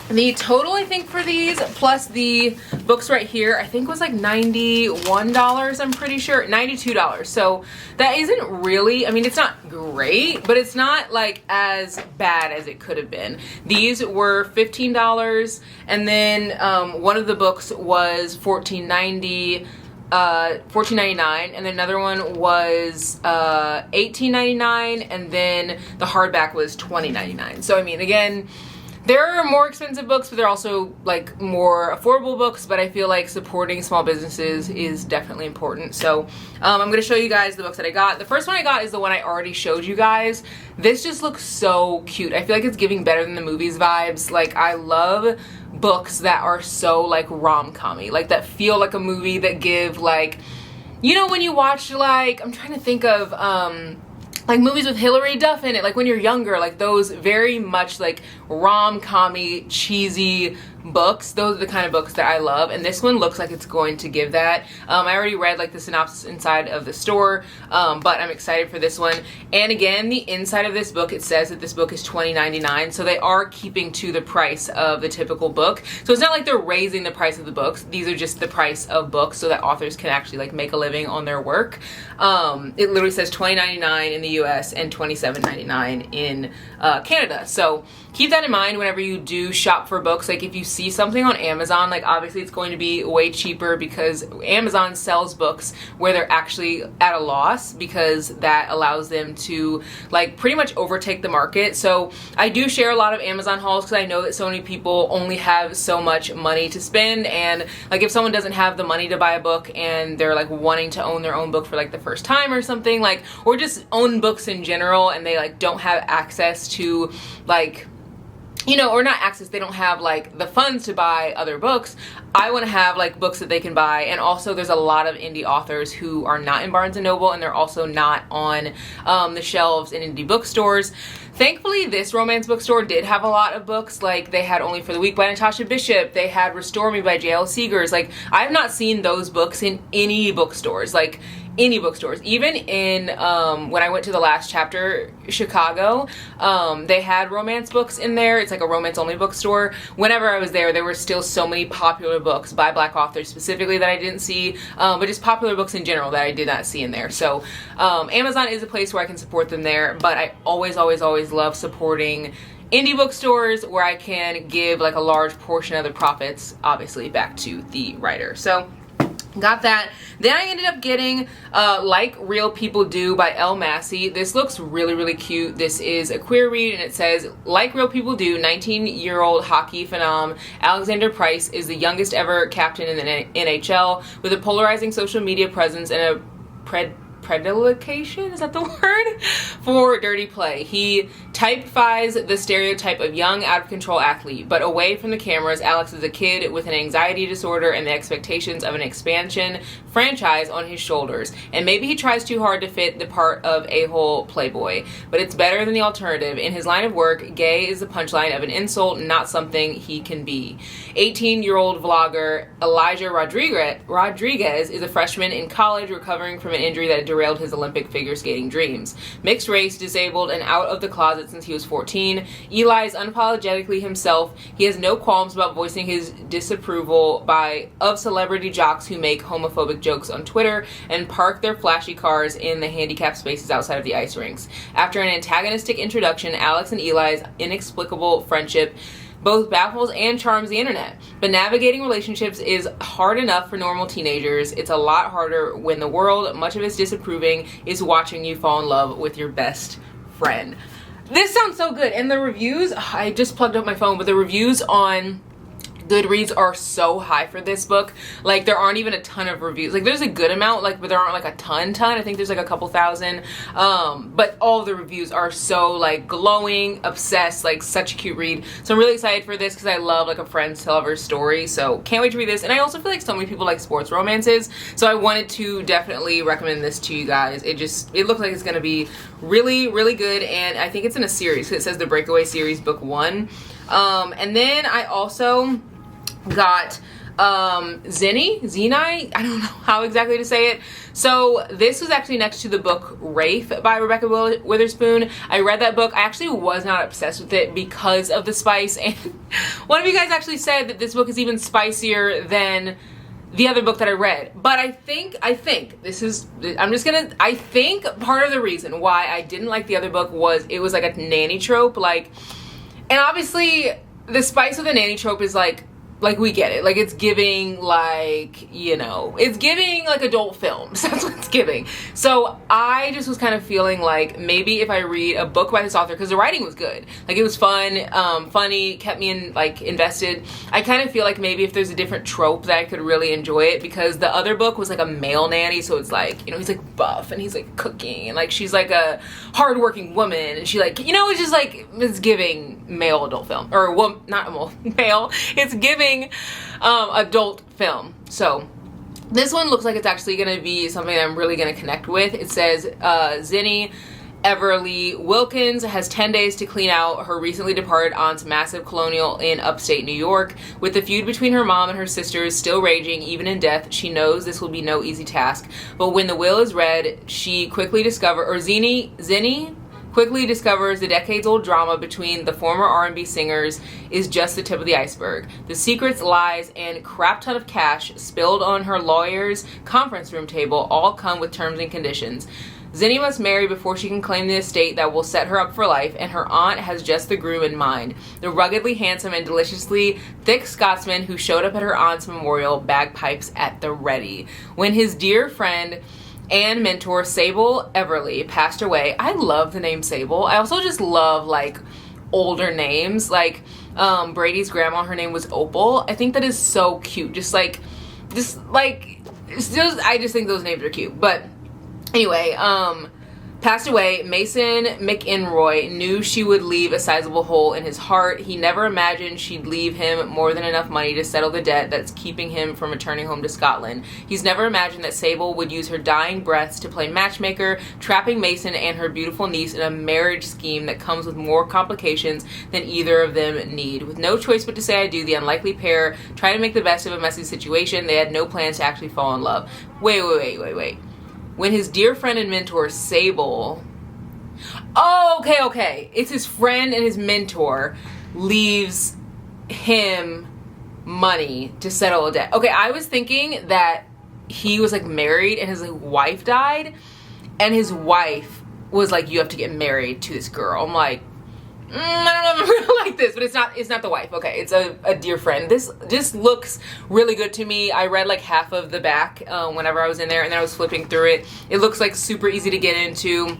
The total, I think, for these, plus the books right here, I think was like $91, I'm pretty sure, $92. So that isn't really, I mean, it's not great, but it's not like as bad as it could have been. These were $15, and then one of the books was $14.99, and then another one was $18.99, and then the hardback was $20.99. So I mean, again, there are more expensive books, but there are also like more affordable books, but I feel like supporting small businesses is definitely important. So I'm going to show you guys the books that I got. The first one I got is the one I already showed you guys. This just looks so cute. I feel like it's giving better than the movies vibes. Like I love books that are so like rom-com-y, like that feel like a movie, that give like, you know, when you watch like, I'm trying to think of like movies with Hilary Duff in it, like when you're younger, like those very much like rom-com-y, cheesy books. Those are the kind of books that I love, and this one looks like it's going to give that. I already read like the synopsis inside of the store, but I'm excited for this one. And again, the inside of this book, it says that this book is $20.99, so they are keeping to the price of the typical book. So it's not like they're raising the price of the books. These are just the price of books so that authors can actually like make a living on their work. It literally says $20.99 in the US and $27.99 in Canada. So keep that in mind whenever you do shop for books. Like if you see something on Amazon, like obviously it's going to be way cheaper because Amazon sells books where they're actually at a loss, because that allows them to like pretty much overtake the market. So I do share a lot of Amazon hauls because I know that so many people only have so much money to spend, and like if someone doesn't have the money to buy a book and they're like wanting to own their own book for like the first time or something, like, or just own books in general, and they like don't have access to like, you know, or not access, they don't have like the funds to buy other books, I want to have like books that they can buy. And also there's a lot of indie authors who are not in Barnes & Noble, and they're also not on the shelves in indie bookstores. Thankfully, this romance bookstore did have a lot of books. Like they had Only for the Weak by Natasha Bishop, they had Restore Me by J.L. Seegers. Like I have not seen those books in any bookstores, like any bookstores. Even in when I went to the last chapter, Chicago, they had romance books in there. It's like a romance only bookstore. Whenever I was there were still so many popular books by Black authors specifically that I didn't see, but just popular books in general that I did not see in there. So Amazon is a place where I can support them there, but I always love supporting indie bookstores where I can give like a large portion of the profits, obviously, back to the writer. So got that. Then I ended up getting Like Real People Do by Elle Massey. This looks really cute. This is a queer read, and it says, like Real People Do, 19-year-old hockey phenom Alexander Price is the youngest ever captain in the NHL with a polarizing social media presence and a predilection, is that the word, for dirty play. He typifies the stereotype of young, out-of-control athlete, but away from the cameras, Alex is a kid with an anxiety disorder and the expectations of an expansion franchise on his shoulders. And maybe he tries too hard to fit the part of a-hole playboy, but it's better than the alternative. In his line of work, gay is the punchline of an insult, not something he can be. 18-year-old vlogger Elijah Rodriguez is a freshman in college recovering from an injury that derailed his Olympic figure skating dreams. Mixed race, disabled, and out of the closet since he was 14, Eli is unapologetically himself. He has no qualms about voicing his disapproval of celebrity jocks who make homophobic jokes on Twitter and park their flashy cars in the handicapped spaces outside of the ice rinks. After an antagonistic introduction, Alex and Eli's inexplicable friendship both baffles and charms the internet. But navigating relationships is hard enough for normal teenagers. It's a lot harder when the world, much of its disapproving, is watching you fall in love with your best friend. This sounds so good. And the reviews, I just plugged up my phone, but the reviews on Goodreads are so high for this book. Like, there aren't even a ton of reviews. Like, there's a good amount, like, but there aren't like a ton. I think there's like a couple thousand. But all the reviews are so like glowing, obsessed, like such a cute read. So I'm really excited for this because I love like a friends to lovers story. So can't wait to read this. And I also feel like so many people like sports romances. So I wanted to definitely recommend this to you guys. It looks like it's gonna be really good. And I think it's in a series. It says the Breakaway Series Book 1. And then I also got Zeni, I don't know how exactly to say it. So this was actually next to the book Rafe by Rebecca Witherspoon. I read that book. I actually was not obsessed with it because of the spice, and one of you guys actually said that this book is even spicier than the other book that I read. But I think part of the reason why I didn't like the other book was it was like a nanny trope, like, and obviously the spice of the nanny trope is like we get it. Like, it's giving, like, you know, it's giving like adult films. That's what it's giving. So I just was kind of feeling like maybe if I read a book by this author, because the writing was good, like it was fun, funny, kept me invested. I kind of feel like maybe if there's a different trope that I could really enjoy it, because the other book was like a male nanny, so it's like, you know, he's like buff and he's like cooking, and like she's like a hardworking woman, and she like, you know, it's just like, it's giving male adult film, or male, it's giving adult film. So this one looks like it's actually going to be something that I'm really going to connect with. It says Zinnie Everly Wilkins has 10 days to clean out her recently departed aunt's massive colonial in upstate New York. With the feud between her mom and her sisters still raging even in death, she knows this will be no easy task. But when the will is read, Zinnie quickly discovers the decades-old drama between the former R&B singers is just the tip of the iceberg. The secrets, lies, and crap ton of cash spilled on her lawyer's conference room table all come with terms and conditions. Zinnie must marry before she can claim the estate that will set her up for life, and her aunt has just the groom in mind, the ruggedly handsome and deliciously thick Scotsman who showed up at her aunt's memorial, bagpipes at the ready. When his dear friend and mentor Sable Everly passed away. I love the name Sable. I also just love like older names. Like Brady's grandma, her name was Opal. I think that is so cute. I just think those names are cute. But anyway, passed away, Mason McEnroy knew she would leave a sizable hole in his heart. He never imagined she'd leave him more than enough money to settle the debt that's keeping him from returning home to Scotland. He's never imagined that Sable would use her dying breaths to play matchmaker, trapping Mason and her beautiful niece in a marriage scheme that comes with more complications than either of them need. With no choice but to say I do, the unlikely pair try to make the best of a messy situation. They had no plans to actually fall in love. Wait. when his dear friend and mentor Sable, oh, okay, it's his friend and his mentor leaves him money to settle a debt. Okay, I was thinking that he was like married and his like wife died, and his wife was like, you have to get married to this girl. I'm like, I don't know if I'm gonna like this, but it's not the wife. Okay, it's a dear friend. This looks really good to me. I read like half of the back whenever I was in there, and then I was flipping through it. It looks like super easy to get into.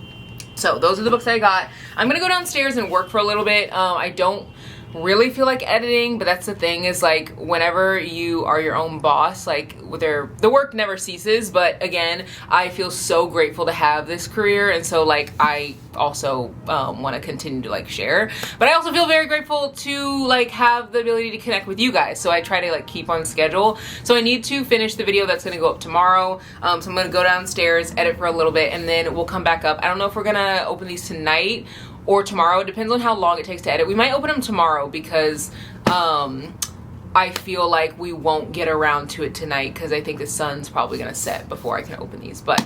So those are the books that I got. I'm gonna go downstairs and work for a little bit. I don't really feel like editing, but that's the thing, is like whenever you are your own boss, like the work never ceases. But again, I feel so grateful to have this career, and so like I also want to continue to like share, but I also feel very grateful to like have the ability to connect with you guys. So I try to like keep on schedule. So I need to finish the video that's going to go up tomorrow. So I'm going to go downstairs, edit for a little bit, and then we'll come back up. I don't know if we're gonna open these tonight or tomorrow. It depends on how long it takes to edit. We might open them tomorrow because I feel like we won't get around to it tonight because I think the sun's probably gonna set before I can open these. But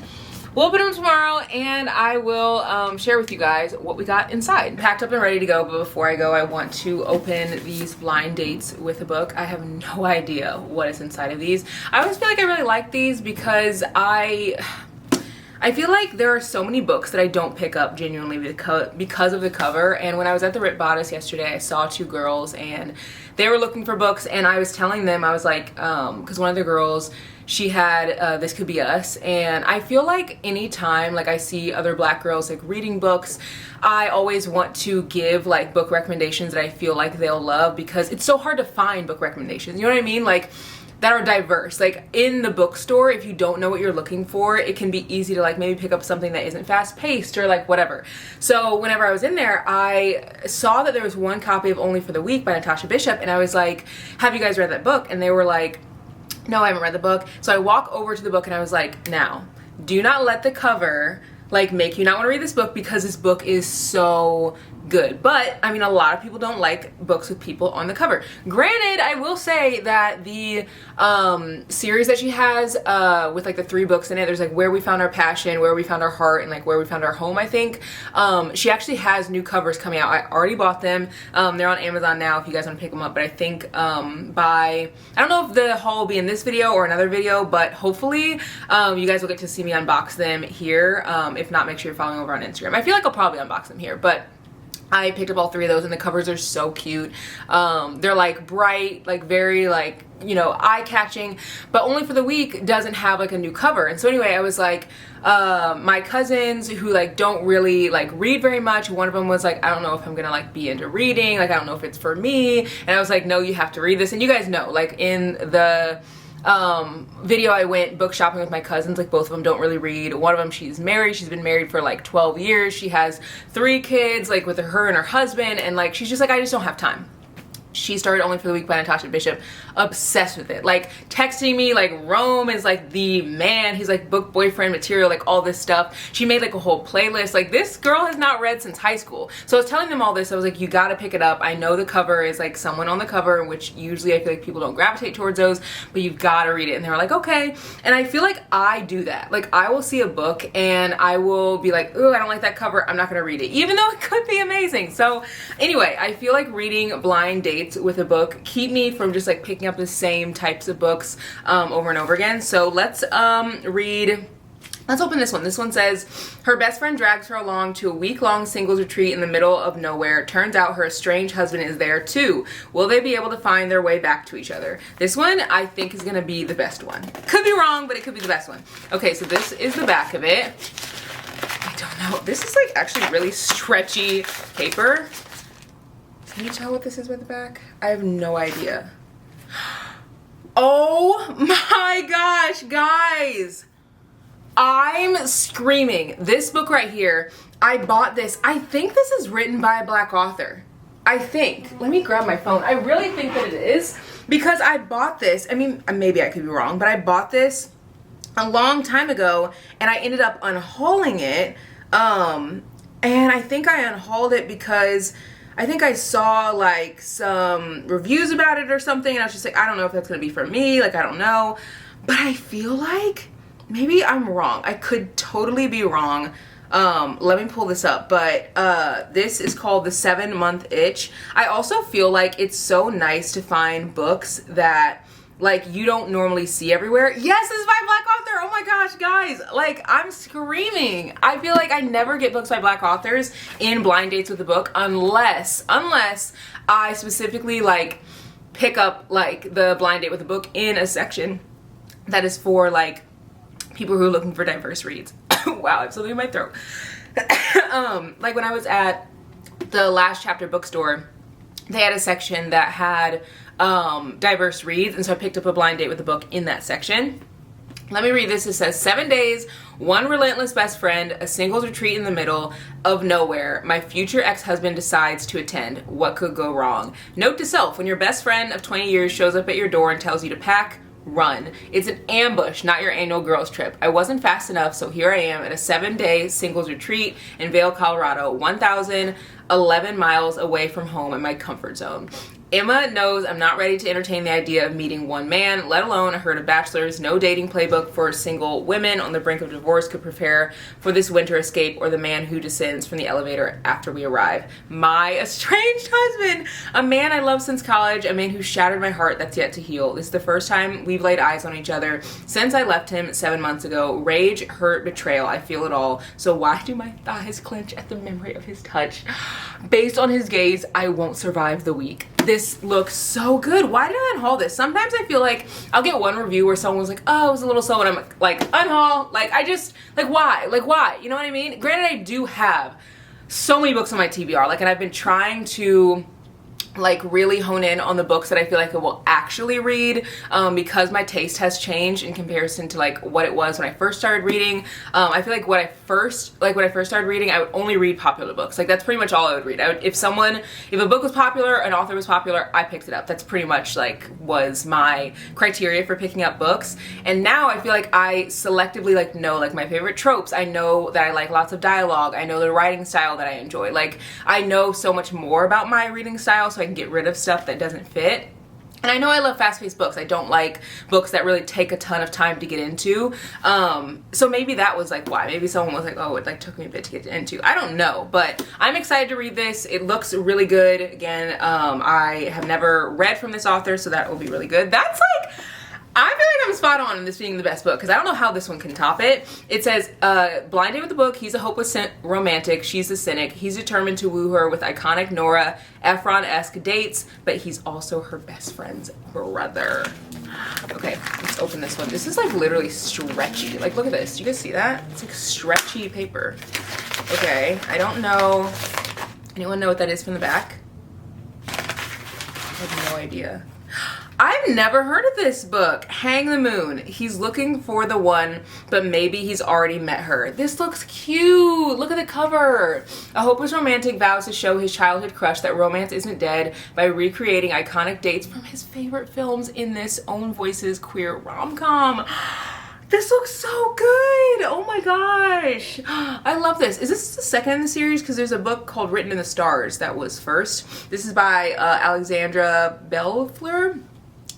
we'll open them tomorrow, and I will share with you guys what we got inside. Packed up and ready to go, but before I go, I want to open these blind dates with a book. I have no idea what is inside of these. I always feel like I really like these because I feel like there are so many books that I don't pick up genuinely because of the cover. And when I was at the Rip Bodice yesterday, I saw two girls and they were looking for books, and I was telling them, I was like, because one of the girls, she had This Could Be Us, and I feel like anytime like I see other black girls like reading books, I always want to give like book recommendations that I feel like they'll love, because it's so hard to find book recommendations, you know what I mean, like that are diverse. Like in the bookstore, if you don't know what you're looking for, it can be easy to like maybe pick up something that isn't fast paced or like whatever. So whenever I was in there, I saw that there was one copy of Only for the Weak by Natasha Bishop, and I was like, have you guys read that book? And they were like, no, I haven't read the book. So I walk over to the book and I was like, now, do not let the cover like make you not want to read this book, because this book is so good. But I mean, a lot of people don't like books with people on the cover. Granted, I will say that the series that she has with like the 3 books in it, there's like Where We Found Our Passion, Where We Found Our Heart, and like Where We Found Our Home, I think. She actually has new covers coming out. I already bought them. They're on Amazon now if you guys want to pick them up, but I think I don't know if the haul will be in this video or another video, but hopefully you guys will get to see me unbox them here. If not, make sure you're following over on Instagram. I feel like I'll probably unbox them here, but I picked up all 3 of those, and the covers are so cute. They're like bright, like very like, you know, eye-catching, but Only for the Weak doesn't have like a new cover. And so anyway, I was like, my cousins who like don't really like read very much, one of them was like, I don't know if I'm gonna like be into reading, like I don't know if it's for me. And I was like, no, you have to read this. And you guys know, like in the video I went book shopping with my cousins, like both of them don't really read. One of them, she's married, she's been married for like 12 years, she has 3 kids like with her and her husband, and like she's just like, I just don't have time. She started Only for the Weak by Natasha Bishop, obsessed with it, like texting me like Rome is like the man, he's like book boyfriend material, like all this stuff. She made like a whole playlist. Like this girl has not read since high school. So I was telling them all this. I was like, you gotta pick it up. I know the cover is like someone on the cover, which usually I feel like people don't gravitate towards those, but you've gotta read it. And they were like, okay. And I feel like I do that. Like I will see a book and I will be like, ooh, I don't like that cover, I'm not gonna read it, even though it could be amazing. So anyway, I feel like reading blind dates with a book keep me from just like picking up the same types of books over and over again. So let's open this one. This one says, her best friend drags her along to a week-long singles retreat in the middle of nowhere. Turns out her estranged husband is there too. Will they be able to find their way back to each other? This one I think is gonna be the best one. Could be wrong, but it could be the best one. Okay, so this is the back of it. I don't know. This is like actually really stretchy paper. Can you tell what this is with the back? I have no idea. Oh my gosh, guys. I'm screaming. This book right here, I bought this. I think this is written by a black author. I think. Let me grab my phone. I really think that it is, because I bought this. I mean, maybe I could be wrong, but I bought this a long time ago and I ended up unhauling it. And I think I unhauled it because I think I saw like some reviews about it or something, and I was just like, I don't know if that's gonna be for me, like I don't know. But I feel like maybe I'm wrong. I could totally be wrong. Let me pull this up, but this is called The 7-Month Itch. I also feel like it's so nice to find books that like you don't normally see everywhere. Yes, this is by Black author. Oh my gosh, guys, like I'm screaming. I feel like I never get books by Black authors in blind dates with a book unless I specifically like pick up like the blind date with a book in a section that is for like people who are looking for diverse reads. Wow, I have something in my throat. Like when I was at the Last Chapter bookstore, they had a section that had diverse reads, and so I picked up a blind date with a book in that section. Let me read this. It says, 7 days, one relentless best friend, a singles retreat in the middle of nowhere. My future ex-husband decides to attend. What could go wrong? Note to self, when your best friend of 20 years shows up at your door and tells you to pack, run. It's an ambush, not your annual girls trip. I wasn't fast enough, so here I am at a 7-day singles retreat in Vail, Colorado, 1,011 miles away from home in my comfort zone. Emma knows I'm not ready to entertain the idea of meeting one man, let alone I heard a bachelor's no dating playbook for single women on the brink of divorce could prepare for this winter escape, or the man who descends from the elevator after we arrive. My estranged husband, a man I loved since college, a man who shattered my heart that's yet to heal. This is the first time we've laid eyes on each other since I left him 7 months ago. Rage, hurt, betrayal, I feel it all. So why do my thighs clench at the memory of his touch? Based on his gaze, I won't survive the week. This looks so good. Why did I unhaul this? Sometimes I feel like I'll get one review where someone was like, oh, it was a little slow, and I'm like, unhaul. Like, I just, like, why? Like, why? You know what I mean? Granted, I do have so many books on my TBR, like, and I've been trying to like really hone in on the books that I feel like I will actually read, because my taste has changed in comparison to like what it was when I first started reading. I feel like when I first started reading, I would only read popular books. Like that's pretty much all I would read. If a book was popular, an author was popular, I picked it up. That's pretty much like was my criteria for picking up books. And now I feel like I selectively like know like my favorite tropes. I know that I like lots of dialogue. I know the writing style that I enjoy. Like I know so much more about my reading style, so I can get rid of stuff that doesn't fit. And I know I love fast-paced books. I don't like books that really take a ton of time to get into. So maybe that was like why. Maybe someone was like, oh, it like took me a bit to get into. I don't know, but I'm excited to read this. It looks really good. Again, I have never read from this author, so that will be really good. That's like, I feel like I'm spot on in this being the best book, because I don't know how this one can top it. It says, blind date with the book, he's a hopeless romantic, she's a cynic, he's determined to woo her with iconic Nora Ephron-esque dates, but he's also her best friend's brother. Okay, let's open this one. This is like literally stretchy. Like look at this, do you guys see that? It's like stretchy paper. Okay, I don't know. Anyone know what that is from the back? I have no idea. I've never heard of this book. Hang the Moon. He's looking for the one, but maybe he's already met her. This looks cute. Look at the cover. A hopeless romantic vows to show his childhood crush that romance isn't dead by recreating iconic dates from his favorite films in this own voices queer rom-com. This looks so good. Oh my gosh. I love this. Is this the second in the series? Because there's a book called Written in the Stars that was first. This is by Alexandra Bellefleur.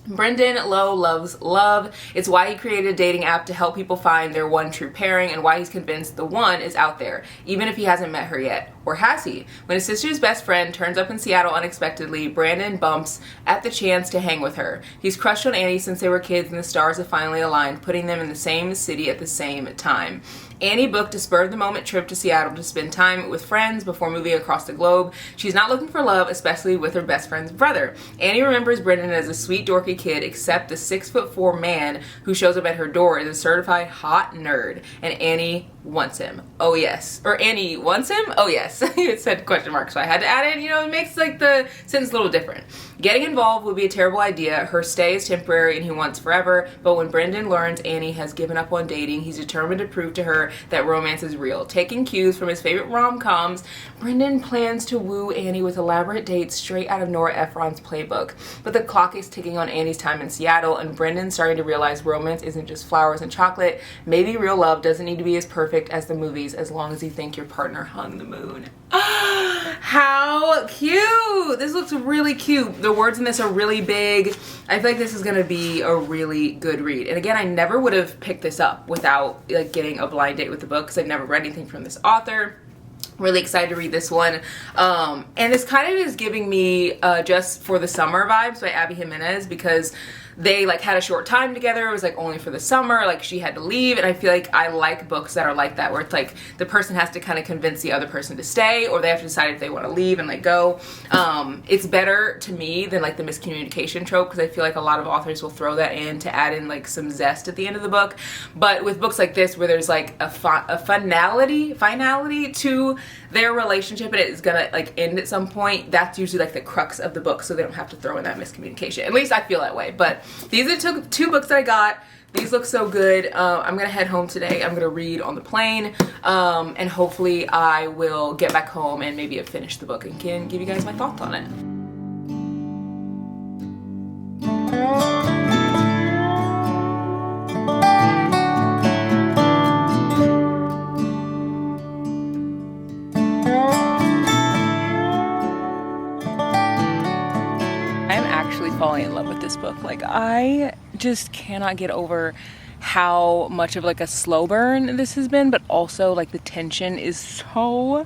Brendan Lowe loves love. It's why he created a dating app to help people find their one true pairing, and why he's convinced the one is out there, even if he hasn't met her yet. Or has he? When his sister's best friend turns up in Seattle unexpectedly, Brandon bumps at the chance to hang with her. He's crushed on Annie since they were kids, and the stars have finally aligned, putting them in the same city at the same time. Annie booked a spur-of-the-moment trip to Seattle to spend time with friends before moving across the globe. She's not looking for love, especially with her best friend's brother. Annie remembers Brendan as a sweet, dorky kid, except the 6'4" man who shows up at her door is a certified hot nerd, and Annie wants him. Oh yes. Or Annie wants him? Oh yes. It said question mark, so I had to add it. You know, it makes like the sentence a little different. Getting involved would be a terrible idea. Her stay is temporary and he wants forever, but when Brendan learns Annie has given up on dating, he's determined to prove to her that romance is real. Taking cues from his favorite rom-coms, Brendan plans to woo Annie with elaborate dates straight out of Nora Ephron's playbook. But the clock is ticking on Annie's time in Seattle, and Brendan's starting to realize romance isn't just flowers and chocolate. Maybe real love doesn't need to be as perfect as the movies, as long as you think your partner hung the moon. How so cute. This looks really cute. The words in this are really big. I feel like this is gonna be a really good read. And again, I never would have picked this up without like getting a blind date with the book because I've never read anything from this author. Really excited to read this one. And this kind of is giving me Just for the Summer vibes by Abby Jimenez, because they like had a short time together. It was like only for the summer, like she had to leave. And I feel like I like books that are like that, where it's like the person has to kind of convince the other person to stay, or they have to decide if they want to leave and like go. It's better to me than like the miscommunication trope, because I feel like a lot of authors will throw that in to add in like some zest at the end of the book. But with books like this, where there's like a finality to their relationship and it's gonna like end at some point, that's usually like the crux of the book, so they don't have to throw in that miscommunication. At least I feel that way. But these are two books that I got. These look so good. I'm gonna head home today. I'm gonna read on the plane, and hopefully I will get back home and maybe have finished the book and can give you guys my thoughts on it. Falling in love with this book. Like, I just cannot get over how much of like a slow burn this has been, but also like the tension is so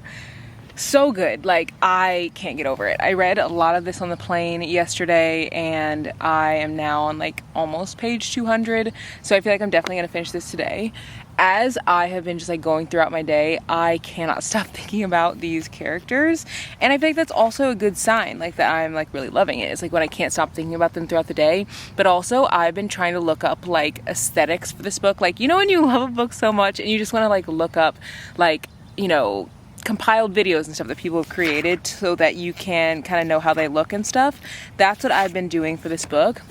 good. Like, I can't get over it. I read a lot of this on the plane yesterday, and I am now on like almost page 200, so I feel like I'm definitely gonna finish this today. As I have been just like going throughout my day, I cannot stop thinking about these characters, and I feel like that's also a good sign, like that I'm like really loving it. It's like when I can't stop thinking about them throughout the day. But also I've been trying to look up like aesthetics for this book. Like, you know, when you love a book so much and you just want to like look up like, you know, compiled videos and stuff that people have created so that you can kind of know how they look and stuff. That's what I've been doing for this book.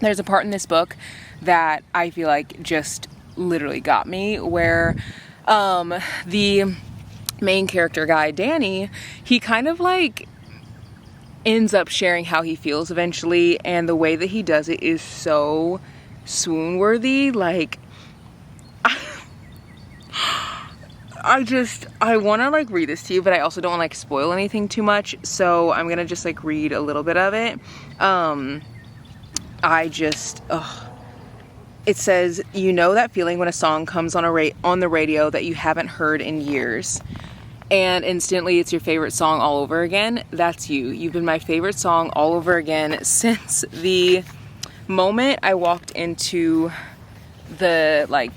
There's a part in this book that I feel like just literally got me, where the main character guy, Danny, he kind of like ends up sharing how he feels eventually, and the way that he does it is so swoon worthy. Like, I want to like read this to you, but I also don't want to like spoil anything too much, so I'm gonna just like read a little bit of it. It says, "You know that feeling when a song comes on the radio that you haven't heard in years, and instantly it's your favorite song all over again? That's you. You've been my favorite song all over again since the moment I walked into the like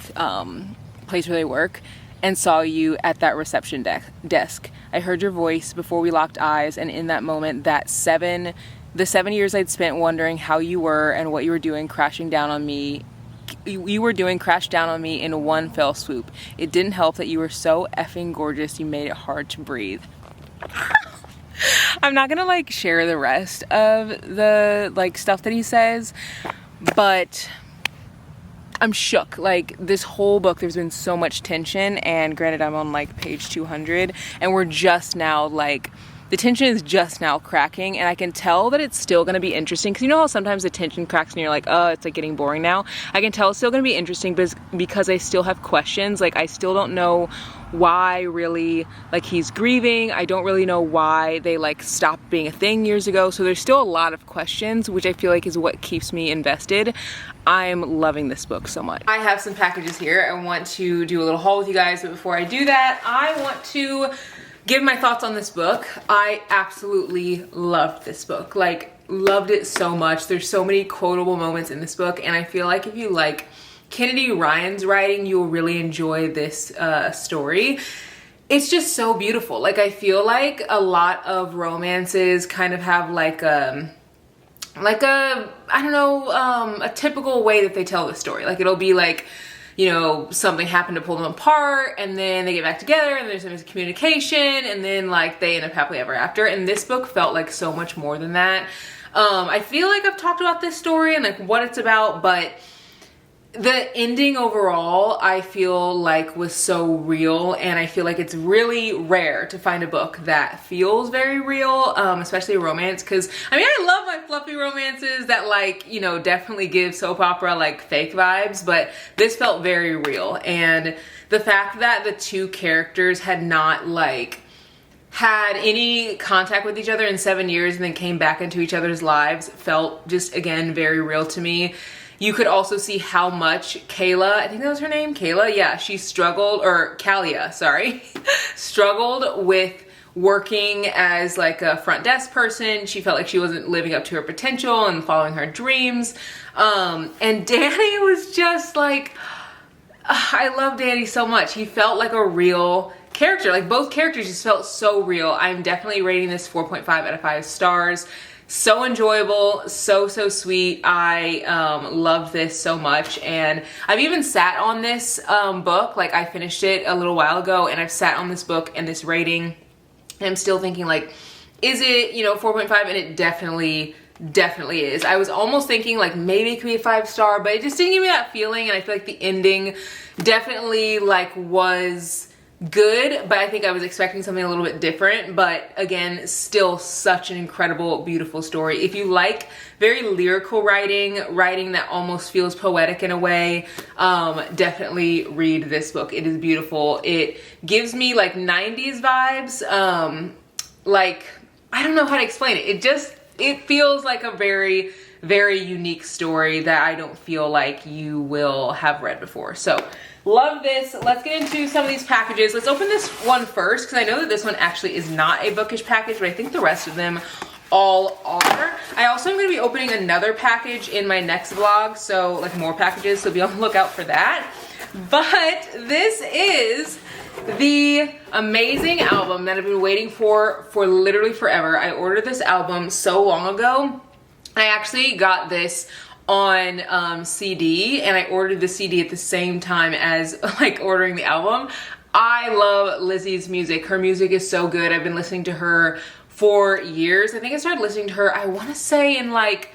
place where they work and saw you at that reception desk. I heard your voice before we locked eyes, and in that moment, the 7 years I'd spent wondering how you were and what you were doing crashed down on me in one fell swoop. It didn't help that you were so effing gorgeous, you made it hard to breathe." I'm not gonna like share the rest of the like stuff that he says, but I'm shook. Like, this whole book, there's been so much tension, and granted I'm on like page 200, and we're just now like, the tension is just now cracking, and I can tell that it's still going to be interesting, because you know how sometimes the tension cracks and you're like, oh, it's like getting boring now? I can tell it's still going to be interesting because I still have questions. Like, I still don't know why really like he's grieving. I don't really know why they like stopped being a thing years ago. So there's still a lot of questions, which I feel like is what keeps me invested. I'm loving this book so much. I have some packages here. I want to do a little haul with you guys, but before I do that, I want to give my thoughts on this book. I absolutely loved this book. Like, loved it so much. There's so many quotable moments in this book, and I feel like if you like Kennedy Ryan's writing, you'll really enjoy this story. It's just so beautiful. Like, I feel like a lot of romances kind of have like a typical way that they tell the story. Like, it'll be like, you know, something happened to pull them apart, and then they get back together, and there's a miscommunication, and then like they end up happily ever after. And this book felt like so much more than that. I feel like I've talked about this story and like what it's about, but the ending overall, I feel like was so real, and I feel like it's really rare to find a book that feels very real, especially a romance, because I mean, I love my fluffy romances that like, you know, definitely give soap opera like fake vibes, but this felt very real. And the fact that the two characters had not like had any contact with each other in 7 years and then came back into each other's lives felt just, again, very real to me. You could also see how much Kayla, I think that was her name, Kayla, yeah, she struggled, or Kalia, sorry, struggled with working as like a front desk person. She felt like she wasn't living up to her potential and following her dreams. And Danny was just like, I love Danny so much. He felt like a real character. Like both characters just felt so real. I'm definitely rating this 4.5 out of 5 stars. So enjoyable, so sweet. I love this so much, and I've even sat on this book. Like I finished it a little while ago, and I've sat on this book and this rating, and I'm still thinking like, is it, you know, 4.5? And it definitely is. I was almost thinking like maybe it could be a 5-star, but it just didn't give me that feeling, and I feel like the ending definitely like was good, but I think I was expecting something a little bit different. But again, still such an incredible, beautiful story. If you like very lyrical writing that almost feels poetic in a way, definitely read this book. It is beautiful. It gives me like 90s vibes. Like, I don't know how to explain it. It feels like a very unique story that I don't feel like you will have read before. So love this. Let's get into some of these packages. Let's open this one first, because I know that this one actually is not a bookish package, but I think the rest of them all are. I also am going to be opening another package in my next vlog, so like more packages, so be on the lookout for that. But this is the amazing album that I've been waiting for literally forever. I ordered this album so long ago. I actually got this on CD, and I ordered the CD at the same time as like ordering the album. I love Lizzie's music. Her music is so good. I've been listening to her for years. I think I started listening to her, I want to say in like,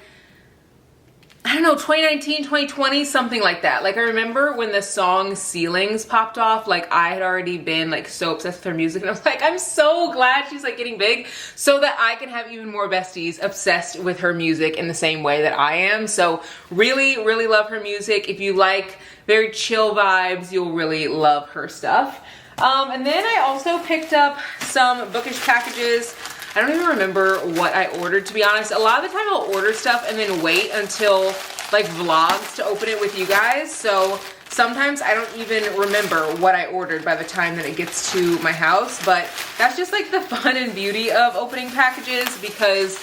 I don't know, 2019, 2020, something like that. Like I remember when the song Ceilings popped off, like I had already been like so obsessed with her music, and I was like, I'm so glad she's like getting big so that I can have even more besties obsessed with her music in the same way that I am. So really love her music. If you like very chill vibes, you'll really love her stuff. And then I also picked up some bookish packages. I don't even remember what I ordered, to be honest. A lot of the time I'll order stuff and then wait until like vlogs to open it with you guys. So sometimes I don't even remember what I ordered by the time that it gets to my house. But that's just like the fun and beauty of opening packages, because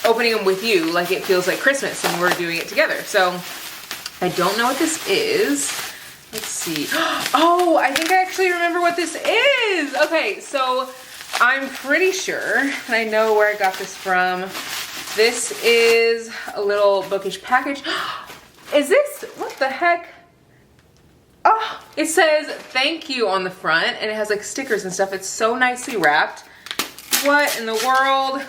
opening them with you, like it feels like Christmas and we're doing it together. So I don't know what this is. Let's see. Oh, I think I actually remember what this is. Okay, so I'm pretty sure, and I know where I got this from. This is a little bookish package. Is this, what the heck? Oh, it says thank you on the front, and it has like stickers and stuff. It's so nicely wrapped. What in the world?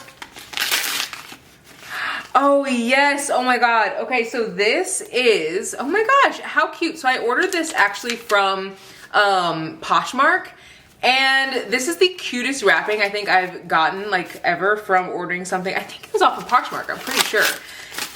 Oh yes, oh my God. Okay, so this is, oh my gosh, how cute. So I ordered this actually from Poshmark. And this is the cutest wrapping I think I've gotten like ever from ordering something. I think it was off of Poshmark, I'm pretty sure.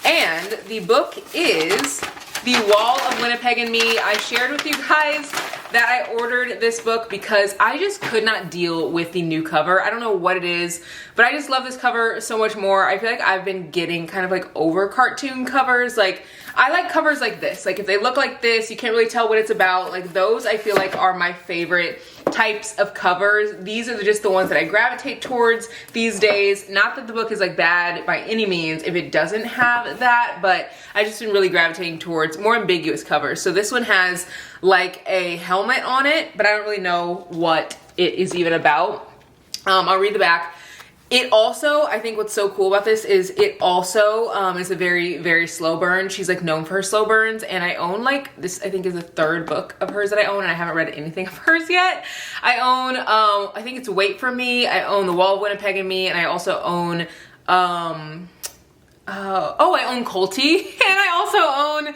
And the book is The Wall of Winnipeg and Me. I shared with you guys that I ordered this book because I just could not deal with the new cover. I don't know what it is, but I just love this cover so much more. I feel like I've been getting kind of like over cartoon covers. Like I like covers like this. Like if they look like this, you can't really tell what it's about. Like those I feel like are my favorite types of covers. These are just the ones that I gravitate towards these days. Not that the book is like bad by any means if it doesn't have that, but I just been really gravitating towards more ambiguous covers. So this one has like a helmet on it, but I don't really know what it is even about. I'll read the back. It also, I think what's so cool about this is it also is a very slow burn. She's like known for her slow burns, and I own like this, I think is the third book of hers that I own, and I haven't read anything of hers yet. I own, I think it's Wait For Me, I own The Wall of Winnipeg and Me, and I also own, I own Colty, and I also own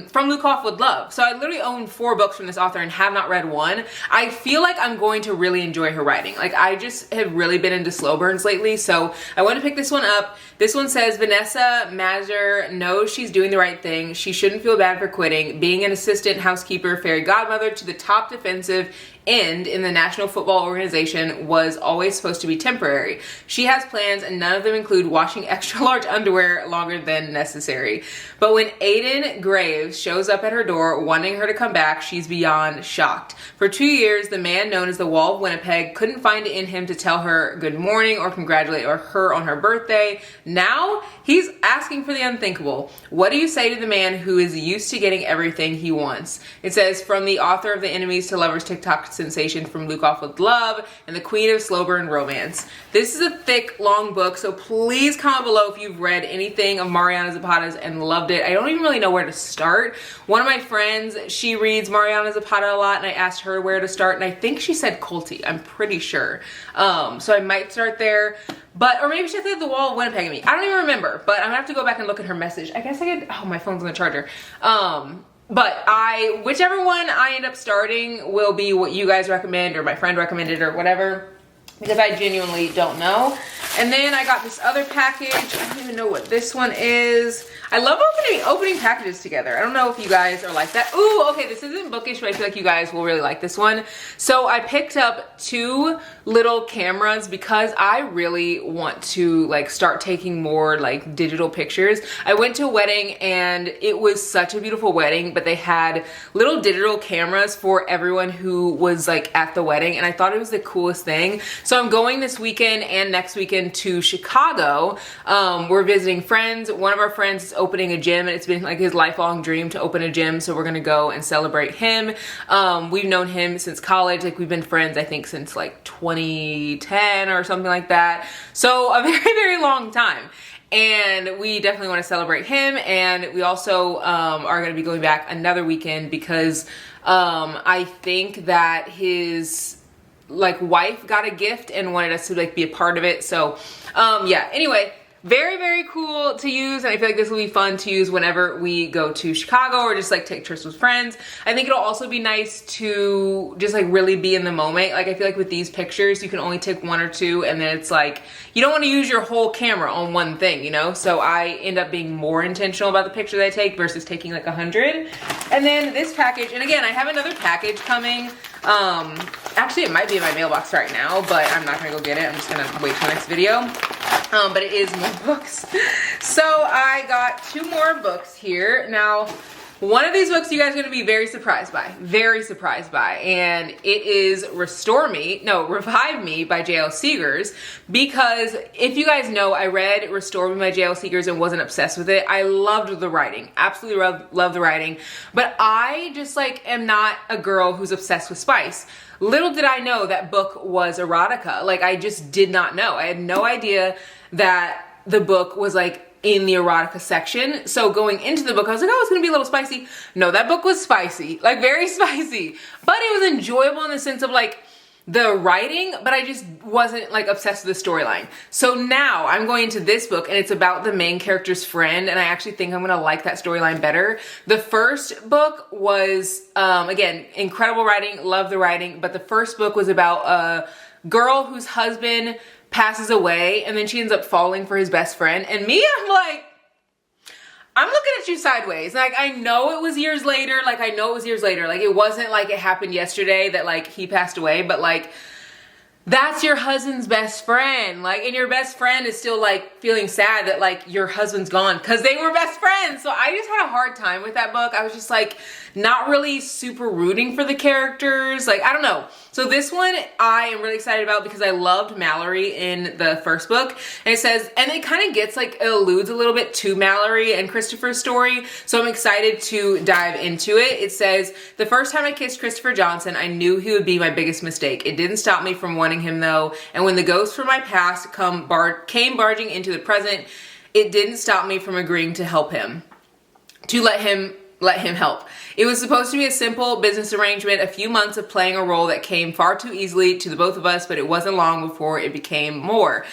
From Luke Off With Love. So I literally own 4 books from this author and have not read one. I feel like I'm going to really enjoy her writing. Like I just have really been into slow burns lately, so I want to pick this one up. This one says, Vanessa Mazur knows she's doing the right thing. She shouldn't feel bad for quitting. Being an assistant, housekeeper, fairy godmother to the top defensive end in the National Football Organization was always supposed to be temporary. She has plans and none of them include washing extra large underwear longer than necessary. But when Aiden Graves shows up at her door wanting her to come back, she's beyond shocked. For 2 years, the man known as the Wall of Winnipeg couldn't find it in him to tell her good morning or congratulate her on her birthday. Now, he's asking for the unthinkable. What do you say to the man who is used to getting everything he wants? It says, from the author of the Enemies to Lovers TikTok sensation From Luke Off With Love and the queen of slow burn romance. This is a thick, long book, so please comment below if you've read anything of Mariana Zapata's and loved it. I don't even really know where to start. One of my friends, she reads Mariana Zapata a lot, and I asked her where to start, and I think she said Colty, I'm pretty sure. So I might start there. But, or maybe she said the Wall of Winnipeg at me. I don't even remember, but I'm gonna have to go back and look at her message. I guess I could, oh, my phone's on the charger. But whichever one I end up starting will be what you guys recommend or my friend recommended or whatever, because I genuinely don't know. And then I got this other package. I don't even know what this one is. I love opening packages together. I don't know if you guys are like that. Ooh, okay, this isn't bookish, but I feel like you guys will really like this one. So I picked up 2 little cameras because I really want to like start taking more like digital pictures. I went to a wedding and it was such a beautiful wedding, but they had little digital cameras for everyone who was like at the wedding, and I thought it was the coolest thing. So I'm going this weekend and next weekend to Chicago. We're visiting friends. One of our friends is opening a gym, and it's been like his lifelong dream to open a gym, so we're gonna go and celebrate him. We've known him since college. Like, we've been friends I think since like 2010 or something like that, so a very, very long time. And we definitely want to celebrate him, and we also are going to be going back another weekend because I think that his like wife got a gift and wanted us to like be a part of it. So yeah, anyway, very, very cool to use, and I feel like this will be fun to use whenever we go to Chicago or just like take trips with friends. I think it'll also be nice to just like really be in the moment. Like, I feel like with these pictures you can only take 1 or 2, and then it's like you don't want to use your whole camera on one thing, you know? So I end up being more intentional about the pictures I take versus taking like 100. And then this package, and again, I have another package coming. Actually it might be in my mailbox right now, but I'm not gonna go get it. I'm just gonna wait till the next video. But it is more books. So I got 2 more books here. Now, one of these books you guys are gonna be very surprised by, and it is Revive Me by J.L. Seegers, because if you guys know, I read Restore Me by J.L. Seegers and wasn't obsessed with it. I loved the writing, absolutely love the writing, but I just like am not a girl who's obsessed with spice. Little did I know that book was erotica. Like, I just did not know. I had no idea that the book was like in the erotica section. So going into the book, I was like, oh, it's gonna be a little spicy. No, that book was spicy, like very spicy, but it was enjoyable in the sense of like the writing, but I just wasn't like obsessed with the storyline. So now I'm going into this book, and it's about the main character's friend, and I actually think I'm gonna like that storyline better. The first book was, again, incredible writing, love the writing, but the first book was about a girl whose husband passes away, and then she ends up falling for his best friend, and me, I'm like, I'm looking at you sideways. Like, I know it was years later. Like, it wasn't like it happened yesterday that like he passed away, but like, that's your husband's best friend. Like, and your best friend is still like feeling sad that like your husband's gone because they were best friends. So I just had a hard time with that book. I was just like not really super rooting for the characters. Like, I don't know. So this one I am really excited about because I loved Mallory in the first book. And it says, and it kind of gets like, it alludes a little bit to Mallory and Christopher's story. So I'm excited to dive into it. It says, the first time I kissed Christopher Johnson, I knew he would be my biggest mistake. It didn't stop me from wanting him though. And when the ghosts from my past came barging into the present, it didn't stop me from agreeing to help him, to let him help. It was supposed to be a simple business arrangement, a few months of playing a role that came far too easily to the both of us, but it wasn't long before it became more.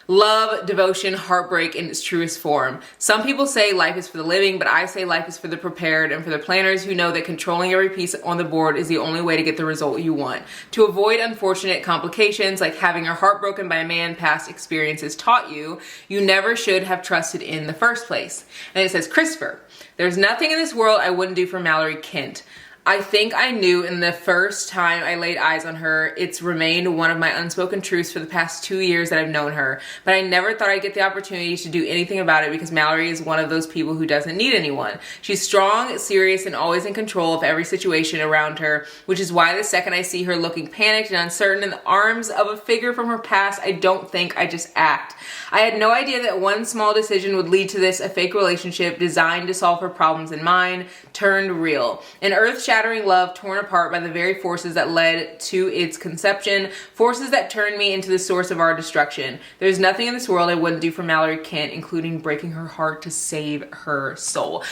Love, devotion, heartbreak in its truest form. Some people say life is for the living, but I say life is for the prepared and for the planners who know that controlling every piece on the board is the only way to get the result you want. To avoid unfortunate complications like having your heart broken by a man past experiences taught you, you never should have trusted in the first place. And it says, Christopher, there's nothing in this world I wouldn't do for Mallory Kent. I think I knew in the first time I laid eyes on her, it's remained one of my unspoken truths for the past 2 years that I've known her, but I never thought I'd get the opportunity to do anything about it because Mallory is one of those people who doesn't need anyone. She's strong, serious, and always in control of every situation around her, which is why the second I see her looking panicked and uncertain in the arms of a figure from her past, I don't think, I just act. I had no idea that one small decision would lead to this, a fake relationship designed to solve her problems and mine, turned real. An earth-shattering love torn apart by the very forces that led to its conception, forces that turned me into the source of our destruction. There's nothing in this world I wouldn't do for Mallory Kent, including breaking her heart to save her soul.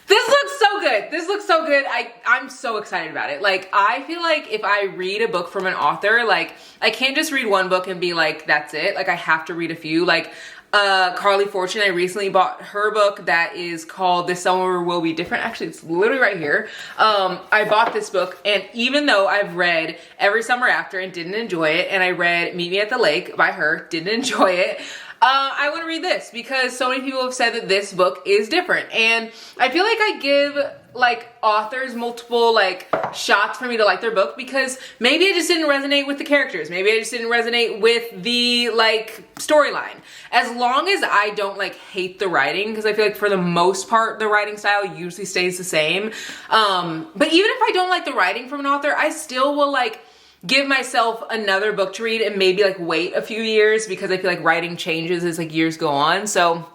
This looks so good. This looks so good. I'm so excited about it. Like, I feel like if I read a book from an author, like, I can't just read one book and be like, that's it. Like, I have to read a few. Like, Carly Fortune, I recently bought her book that is called This Summer Will Be Different. Actually, it's literally right here. I bought this book, and even though I've read Every Summer After and didn't enjoy it, and I read Meet Me at the Lake by her, didn't enjoy it, I want to read this because so many people have said that this book is different, and I feel like I give like authors multiple like shots for me to like their book because maybe I just didn't resonate with the characters, maybe I just didn't resonate with the like storyline. As long as I don't like hate the writing, because I feel like for the most part the writing style usually stays the same, but even if I don't like the writing from an author, I still will like give myself another book to read and maybe like wait a few years because I feel like writing changes as like years go on. So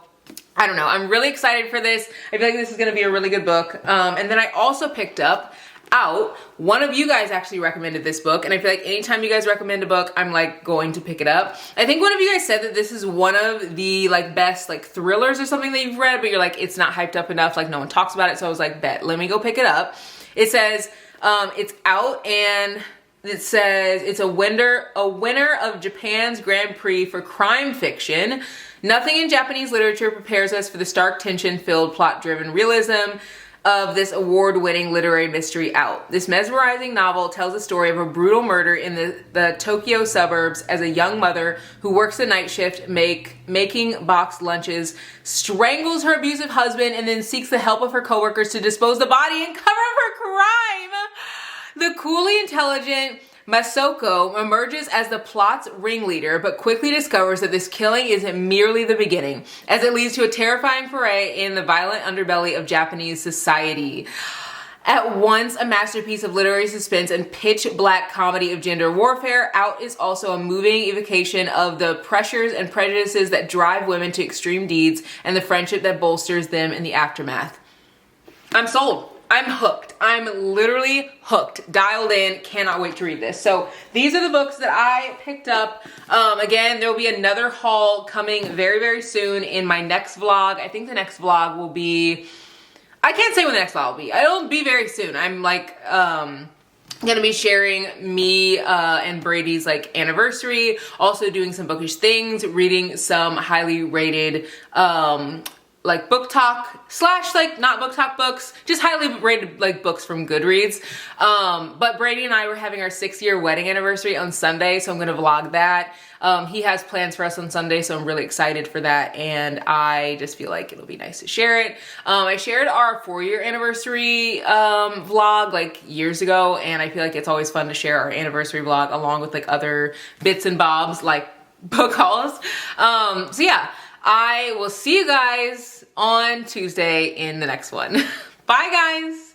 I don't know, I'm really excited for this. I feel like this is gonna be a really good book. And then I also picked up Out. One of you guys actually recommended this book, and I feel like anytime you guys recommend a book, I'm like going to pick it up. I think one of you guys said that this is one of the like best like thrillers or something that you've read, but you're like, it's not hyped up enough, like no one talks about it. So I was like, bet, let me go pick it up. It says it's out, and it says it's a winner of Japan's Grand Prix for crime fiction. Nothing in Japanese literature prepares us for the stark tension-filled, plot-driven realism of this award-winning literary mystery Out. This mesmerizing novel tells the story of a brutal murder in the Tokyo suburbs as a young mother who works the night shift making boxed lunches, strangles her abusive husband, and then seeks the help of her coworkers to dispose the body and cover up her crime. The coolly intelligent Masako emerges as the plot's ringleader, but quickly discovers that this killing isn't merely the beginning, as it leads to a terrifying foray in the violent underbelly of Japanese society. At once a masterpiece of literary suspense and pitch-black comedy of gender warfare, Out is also a moving evocation of the pressures and prejudices that drive women to extreme deeds and the friendship that bolsters them in the aftermath. I'm sold. I'm hooked. I'm literally hooked, dialed in, cannot wait to read this. So these are the books that I picked up. Again, there will be another haul coming very, very soon in my next vlog. I think the next vlog will be, I can't say when the next vlog will be. It'll be very soon. I'm like, gonna be sharing me and Brady's like anniversary, also doing some bookish things, reading some highly rated like book talk slash like not book talk books, just highly rated like books from Goodreads. But Brady and I were having our 6-year wedding anniversary on Sunday, so I'm gonna vlog that. He has plans for us on Sunday, so I'm really excited for that, and I just feel like it'll be nice to share it. I shared our 4-year anniversary vlog like years ago, and I feel like it's always fun to share our anniversary vlog along with like other bits and bobs like book hauls. So yeah, I will see you guys on Tuesday in the next one. Bye guys.